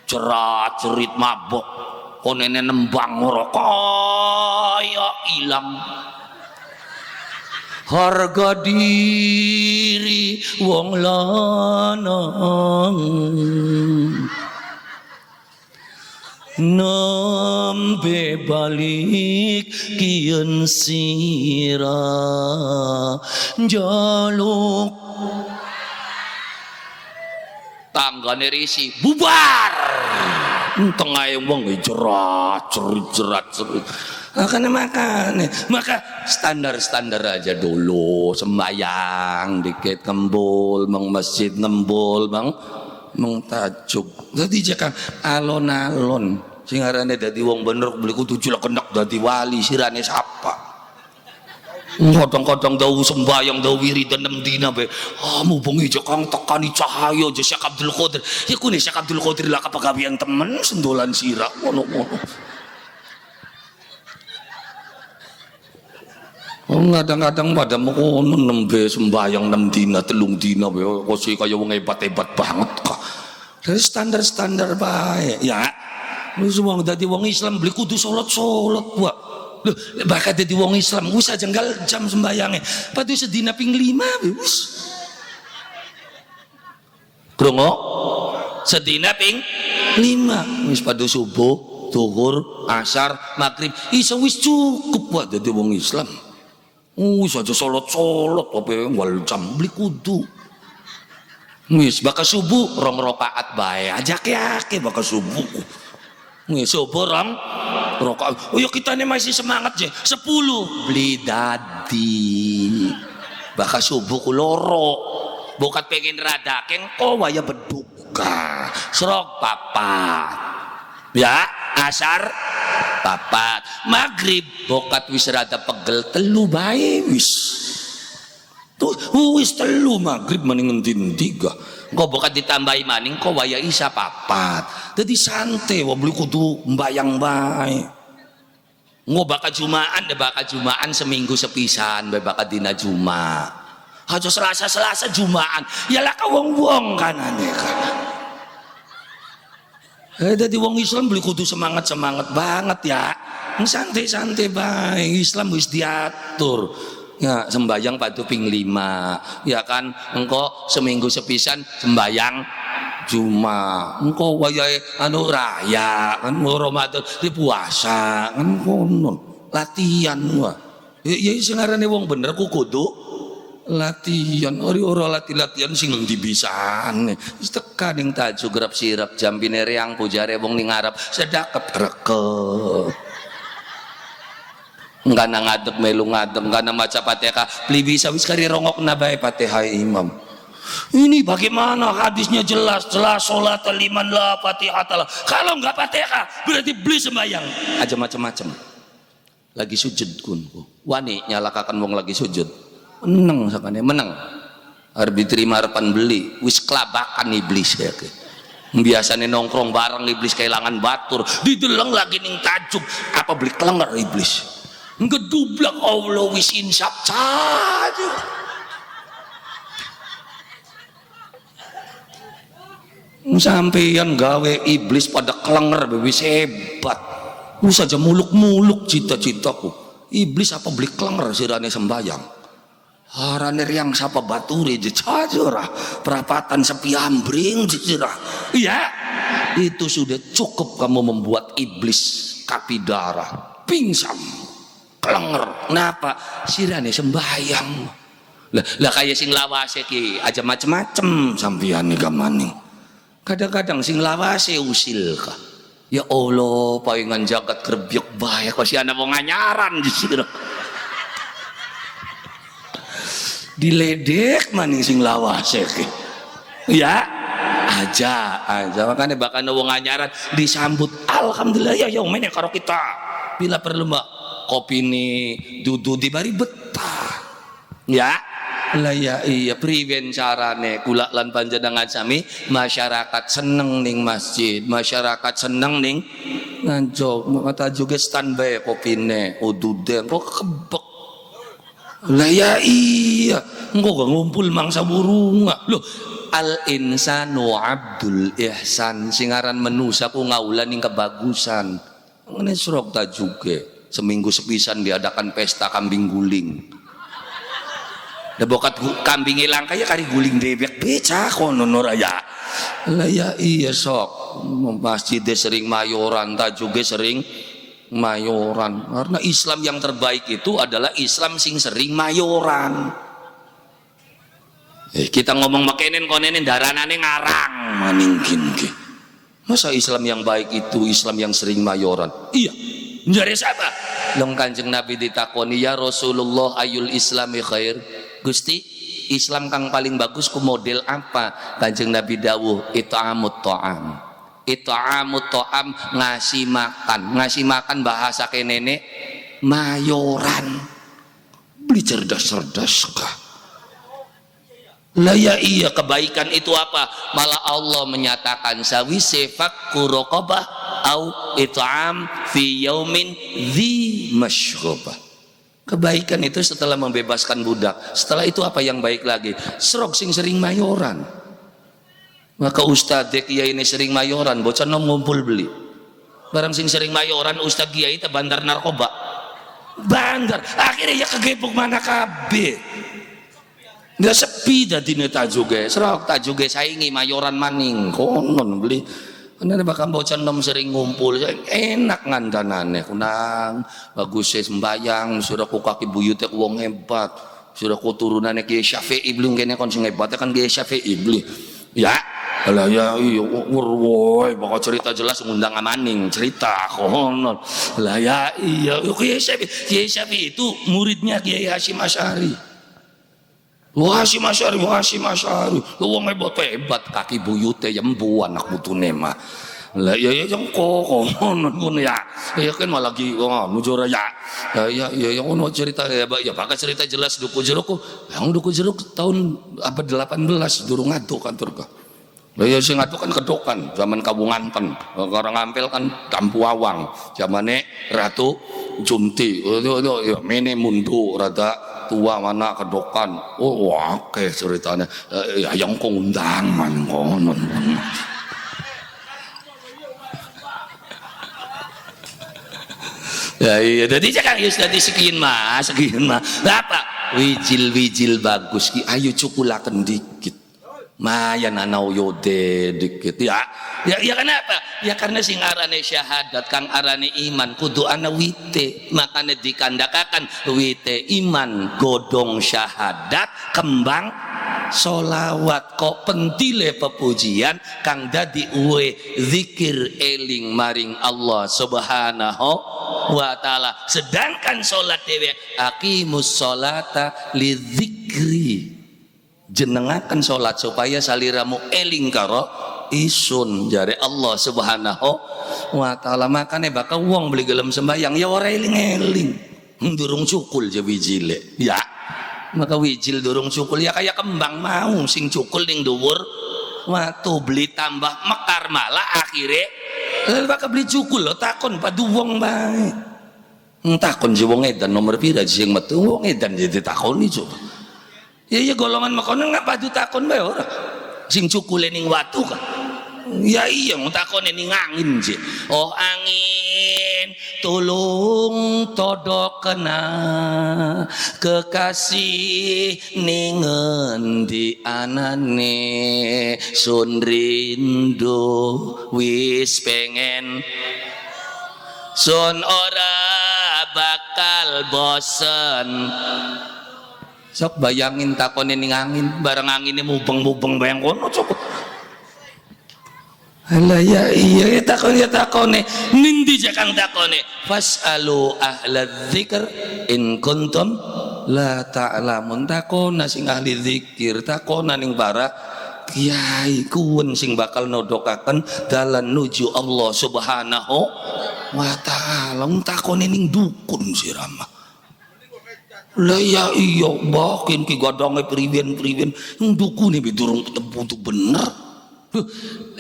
Speaker 2: cerat cerit mabok konene nembang ngerokok ya ilang harga diri wong lanang nembe balik kian sira jaluk tanggane risi bubar tengah wong jerat cerit maka standar aja dulu sembayang dikit kembul mang masjid nembul mang tajuk jadi jaka alon-alon sing arane dadi wong bener beli kudu julek kendak dadi wali sirane sapa kadang-kadang dawu sembayang dawu wiridan 6 dina be mubengi jakang tekani cahaya aja Syekh Abdul Qadir ya kune Syekh Abdul Qadir lah kapagawian temen sendolan sira ngono-ngono. Kadang-kadang pada mau nembe sembayang 6 dina 3 dina kok sih kaya wong hebat-hebat banget kok. Dari standar baik ya. Wis wong dadi wong Islam beli kudu salat Pak. Lho, bakal dadi wong Islam wis aja jenggal jam sembayange. Padu sedina ping 5 wis. Krungu? Sedina ping 5 wis padu subuh, zuhur, asar, maghrib iso wis cukup buat dadi wong Islam. Wis aja salat apa wal jam beli kudu. Wis bakal subuh 2 rakaat bae ajak yake bakal subuh. Wis subuh 2 rakaat. Oh ya kitane masih semangat je. 10 beli dadi. Bakal subuh ku loro. Bokat pengen radakeng kok waya beduka. Serok papat. Ya, asar papat, maghrib bokat wis rada pegel 3 bae wis. Tuh wis 3 maghrib mending ngendi 3. Engko bokat ditambahi maning kok waya isya papat. Dadi santai wa beli kudu mbayang bae. Engko bakal jumaan seminggu sepisan bae bakal dina Jumat. Aja Selasa jumaan. Yalah ka wong-wong kanane kan. Dadi wong Islam beli kudu semangat banget ya. Santai bae. Islam wis diatur. Ya sembayang padu ping 5. Ya kan engko seminggu sepisan sembayang Jumat. Engko wayahe raya kan Ramadan di puasa kan kono. Latihan wae. Ya sing arane wong bener ku kudu latihan ora latihan sing ngendi bisane wis tekan ning tajuk grab sirap jambine reang pujare wong ning ngarep sedakep greket ngana ngadeg melu ngadeg ngana maca Fatihah beli bisa wis kari rongok na bae Fatihah imam. Ini bagaimana hadisnya jelas salat liman la Fatihah taala. Kalau enggak Fatihah berarti beli sembayang aja macam-macam. Lagi sujud kunku wani nyalakakan wong lagi sujud menang sakane menang arep diterima harapan beli wis kelabakan iblis ya ke biasane nongkrong bareng iblis kehilangan batur dideleng lagi ning tajuk apa beli kelenger iblis ngedublak Allah wis insap saja sampeyan gawe iblis pada kelenger wis hebat wis aja muluk-muluk cita-citaku iblis apa beli kelenger sirane sembayang harane yang sapa baturi jejajurah perapatan sepi ambring jejurah ya itu sudah cukup kamu membuat iblis kapidara pingsan kelenger kenapa sirane sembayang lah kaya sing lawase ki aja macem-macem sampeyan nih gamane Kadang-kadang sing lawase usil ka. Ya Allah, paingan jagat kerbyok bae kok si ana wong anyaran di sini. Diledek maning sing lawase ki. Ya, aja makanya bakal wong anyaran disambut alhamdulillah ya yang meneh karo kita. Bila perlu mbak kopi ini dudu di bari betah. Ya. Lah ya iya priwen carane kula lan panjenengan sami masyarakat seneng ning masjid, masyarakat seneng ning ngancok kata juga standby kopine udude kok kebek. Lah ya iya engko gak ngumpul mangsa burung loh. Al insanu abdul ihsan singaran menusa ku ngaulan ning kebagusan ngene surok ta juga seminggu sepisan diadakan pesta kambing guling. Da bokat kambing ilang kaya kari guling bebek beca kono raya. Lah ya iya sok masjid sering mayoran ta juga sering mayoran karena Islam yang terbaik itu adalah Islam sing sering mayoran. Kita ngomong makenen konenen daranane ngarang maningkin ki. Masa Islam yang baik itu Islam yang sering mayoran? Iya. Njare siapa? Long Kanjeng Nabi ditakoni ya Rasulullah ayul islami khair. Gusti Islam kang paling bagus ku model apa? Kanjeng Nabi dawuh it'amut ta'am. It'amut ta'am ngasih makan bahasa kenene mayoran. Beli cerdas kah? Lah ya iya kebaikan itu apa? Malah Allah menyatakan sawise fakku raqabah au it'am fi yaumin dzi masyrabah. Kebaikan itu setelah membebaskan budak. Setelah itu apa yang baik lagi? Serok sing sering mayoran. Maka ustadz kiai ini sering mayoran, bocah nom ngumpul beli. Barang sing sering mayoran ustadz kiai itu bandar narkoba. Bandar, akhirnya ya kegebuk mana kabeh. Nggak sepi dadi neta juga. Serok tak juga saingi mayoran maning konon beli. Karena bakal bocah nom sering ngumpul enak ngandanane kunang bagus sembayang sudah ku kaki buyute wong hebat sudah ku turunane Kiai Syafi'i belum kene kon sing hebat kan Kiai Syafi'i beli ya lah ya iya woi bakal cerita jelas ngundang amaning cerita konon lah ya iya Kiai Syafi'i itu muridnya Kiai Hasyim Asy'ari. Hasyim Asy'ari wong hebat kaki buyute yembu anak putune mah lah ya yang konon ya kan malah lagi nujura ya ono cerita ya bakal cerita jelas duku jeruk yang duku jeruk tahun apa 18 durung ngaduk kantor ka lah ya sing ngaduk kan kedokan zaman Kabunganten orang ngampil kan Tampu Awang zamane Ratu Junti ya mene mundu rada tua mana kedokan oke ceritanya ya yang kondangan konon ya iya jadi jangan jadi sekian mah apa wijil bagus ki ayo cukulakan dikit mayan anau yode dikit ya kenapa ya karena sing arane syahadat kang arane iman kudu ana wite makanya dikandakakan wite iman godong syahadat kembang solawat kok pentile pepujian kang dadi uwe zikir eling maring Allah subhanahu wa ta'ala sedangkan sholat dewe aqimus sholata li zikri jenengaken sholat supaya saliramu eling karo isun jare Allah subhanahu wa ta'ala makanya bakal wong beli gelem sembayang ya ora eling-eling durung cukul je wijile ya maka wijil durung cukul ya kayak kembang mau sing cukul ning dhuwur waktu beli tambah mekar malah akhirnya lalu bakal beli cukul lo takon padu wong bae takon si wong edan nomor pira sing metu wong edan jadi takoni coba ya golongan makono nggak padu takon bae ora sing cukule ning watu kan ya iya takone ning angin sih oh angin tulung todok kena kekasih ningen di anane sun rindu wis pengen sun ora bakal bosen sok bayangin takone ning angin bareng anginnya mubeng-mubeng bayang kono coba Alah ya iya takone nindi jakang takone fasalu ahla dzikr in kuntum la ta'lamun takona sing ahli zikir takona ning para kiai kuwen sing bakal nodokaken dalan nuju Allah Subhanahu wa taala takone ning dukun sirama. Lah ya iya bakin ki godonge priwen-priwen dukune durung ketemu tuh bener.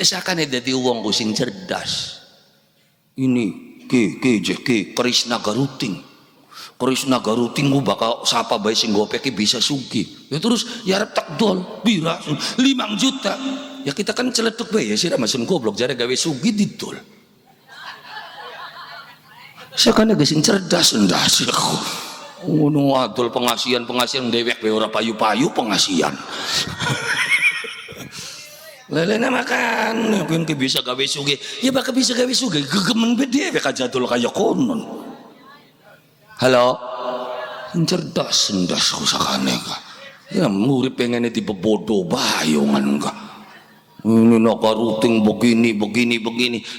Speaker 2: Sakane dadi wong ku sing cerdas. Ini ke Krishna Garuting. Krishna Garuting ku bakal sapa bae sing gopek bisa sugih. Ya terus ya arep takdol bira 5 juta. Ya kita kan celeduk bae ya sira masun goblok jare gawe sugih didol. Sakane ge sing cerdas ndas aku. Ngono adol pengasihan dewek bae ora payu-payu pengasihan. Lelena makan, yang bisa gawe sugih, ya bakal bisa gawe sugih, gegemen bede, beka jadul kayak konon. Halo, cerdas, sendas kusakane ka. Ya murid pengennya tipe bodoh bayongan ka. Ini naka ruting begini,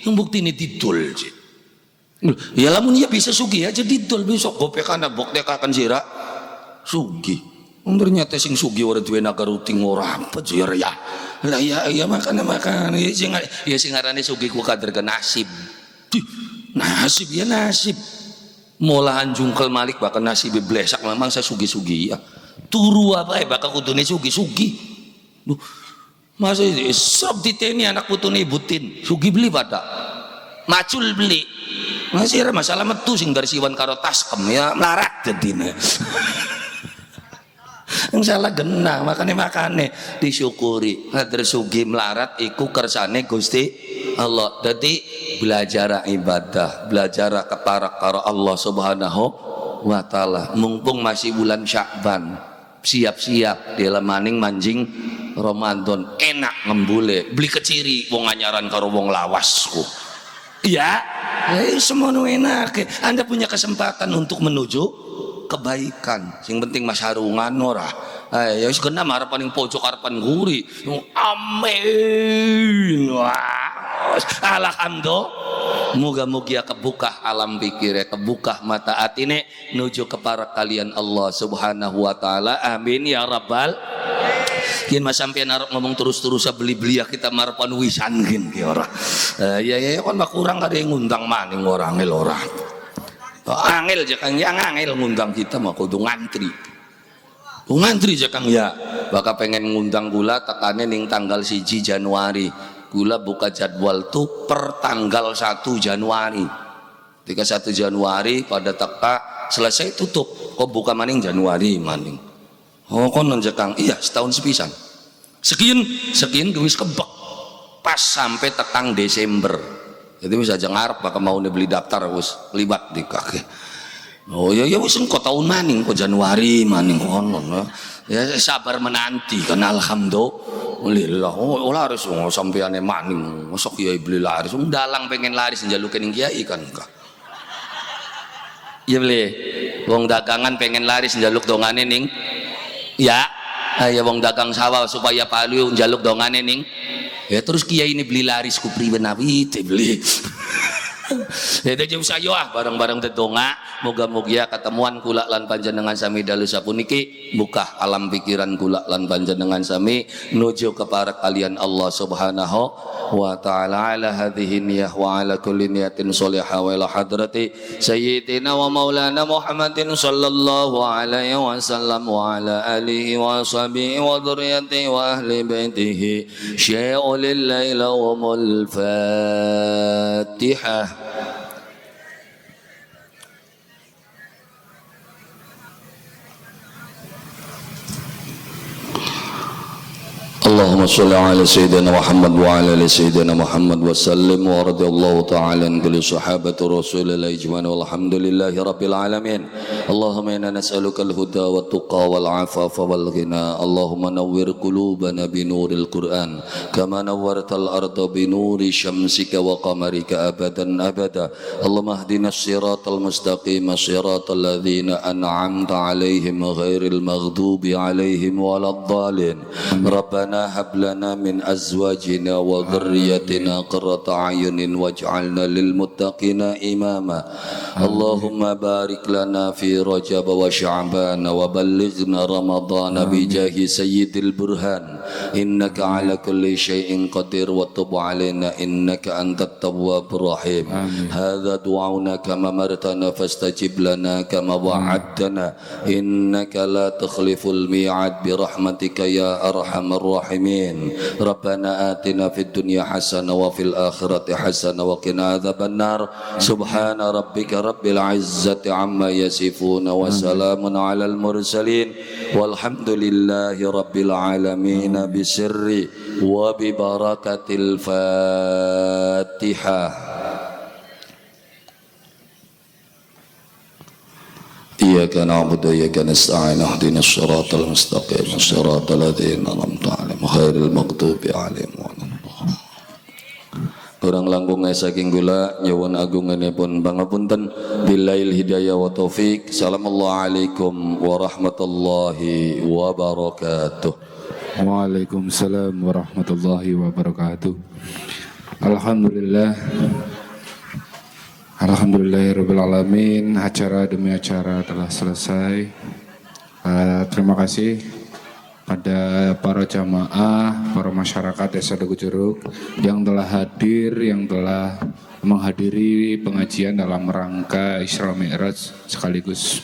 Speaker 2: yang bukti ini didol sih. Ya lamun ya bisa sugih aja didol besok gopek anak boktek akan sira sugih. Ternyata sing sugih ora duwe naga ruting ora apa ya. Lah ya makan ya sing arane sugih ku kader ke nasib. Nasib ya nasib. Molahan jungkel malik bakal nasib blesak memang saya sugih-sugih ya. Turu apa bakal kudune sugih-sugih. Masa sob diteni anak putune butin, sugih beli pada. Macul beli. Masih ada masalah metu sing dari siwan karo taskem ya melarat jadine. Yang salah genah makane disyukuri hadir sugi melarat iku kersane Gusti Allah. Jadi belajar ibadah, belajar ketarak karo Allah Subhanahu wa taala. Mumpung masih bulan Sya'ban, siap-siap dalam maning manjing Ramadan enak ngembule beli keciri wong anyaran karo wong lawasku. Ya, semono enak. Anda punya kesempatan untuk menuju kebaikan. Sing penting mas harungan ora. Ya wis kena harapan ning pojok harapan guri. Amin. Wah. Alhamdulillah. Moga-moga kebuka alam pikir, kebuka mata atine nuju kepada kalian Allah Subhanahu wa taala. Amin ya rabbal. Kian mas sampean arep ngomong terus-terus beli-beli ya kita marapan wisan kin ki ora. Ya kan kurang ada yang ngundang maning orang ngel ora. Angel aja Kang yang angel ngundang kita mah kudu ngantri. Ngantri aja Kang ya. Bakal pengen ngundang gula tekane ning tanggal 1 Januari. Gula buka jadwal tuh per tanggal 1 Januari. Ketika 1 Januari pada teka selesai tutup. Kok buka maning Januari maning. Oh konon aja Kang. Iya setahun sepisan. Sekian gewis kebek. Pas sampai tekang Desember. Jadi bisa aja ngarep bakal mau beli daftar wis libat di kaki. Oh ya wis engko tahun maning kok Januari maning konon. Ya sabar menanti kan alhamdulillah. Oh laris sampeane maning. Mosok kiai beli laris. Dalang pengen laris njaluke ning kiai kan enggak. Iya beli. Wong dagangan pengen laris njaluk dongane ning ya. Ya wong dagang sawah supaya palu njaluk dongane ning ya terus kiai ini beli laris ku priwen nabi beli. Ya jauh sayo bareng-bareng dedonga moga-moga ketemuan kula lan panjenengan sami dalu sapuniki buka alam pikiran kula lan panjenengan sami nuju kepada kalian Allah Subhanahu wa taala ala hadhihi niyah wa ala kulli niyatin sholihah wa ila hadrati sayyidina wa maulana Muhammadin sallallahu alaihi wasallam wa ala alihi wa sahbihi wa dzurriyyatihi wa ahli baitihi syai'ul laila wa mul fatihah. Allahumma sholli ala sayyidina Muhammad wa ala ali sayyidina Muhammad wa sallim wa radhiyallahu ta'ala an kulli sahabati Rasulillah ijma'an walhamdulillahi rabbil alamin. Allahumma inna nas'aluka al-huda wa tuqa wal afafa wal ghina. Allahumma nawwir qulubana bi nuril Qur'an kama nawwartal arda bi nuri syamsika wa qamarika abadan abada. Allahumma hdina as-siratal mustaqim siratal ladzina an'amta 'alaihim ghairil maghdubi 'alaihim waladdallin. Rabbana
Speaker 1: هب لنا من أزواجنا وذريتنا قرة أعين واجعلنا للمتقين إماما اللهم بارك لنا في رجب وشعبان وبلغنا رمضان بجاه سيد البرهان إنك على كل شيء قدير وتب علينا إنك أنت التواب الرحيم هذا دعاؤنا كما أمرتنا فاستجب لنا كما وعدتنا إنك لا تخلف الميعاد برحمتك يا أرحم الراحمين ربنا آتنا في الدنيا حسنة وفي الآخرة حسنة وقنا عذاب النار سبحان ربك رب العزة عما يصفون وسلام على المرسلين والحمد لله رب العالمين بسر وببركة الفاتحة إياك نعبد وإياك نستعين اهدنا الصراط المستقيم صراط الذين أنعمت عليهم غير المغضوب عليهم ولا الضالين. Kurang langkungnya saking gula nyuwun agunganipun pangapunten billail hidayah wa taufik. Assalamualaikum warahmatullahi wabarakatuh.
Speaker 3: Waalaikumsalam warahmatullahi wabarakatuh. Alhamdulillahirrabbilalamin. Acara demi acara telah selesai. Terima kasih pada para jamaah, para masyarakat Desa Dago Jeruk yang telah hadir, yang telah menghadiri pengajian dalam rangka Isra Mi'raj sekaligus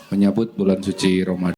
Speaker 3: menyambut bulan suci Ramadan.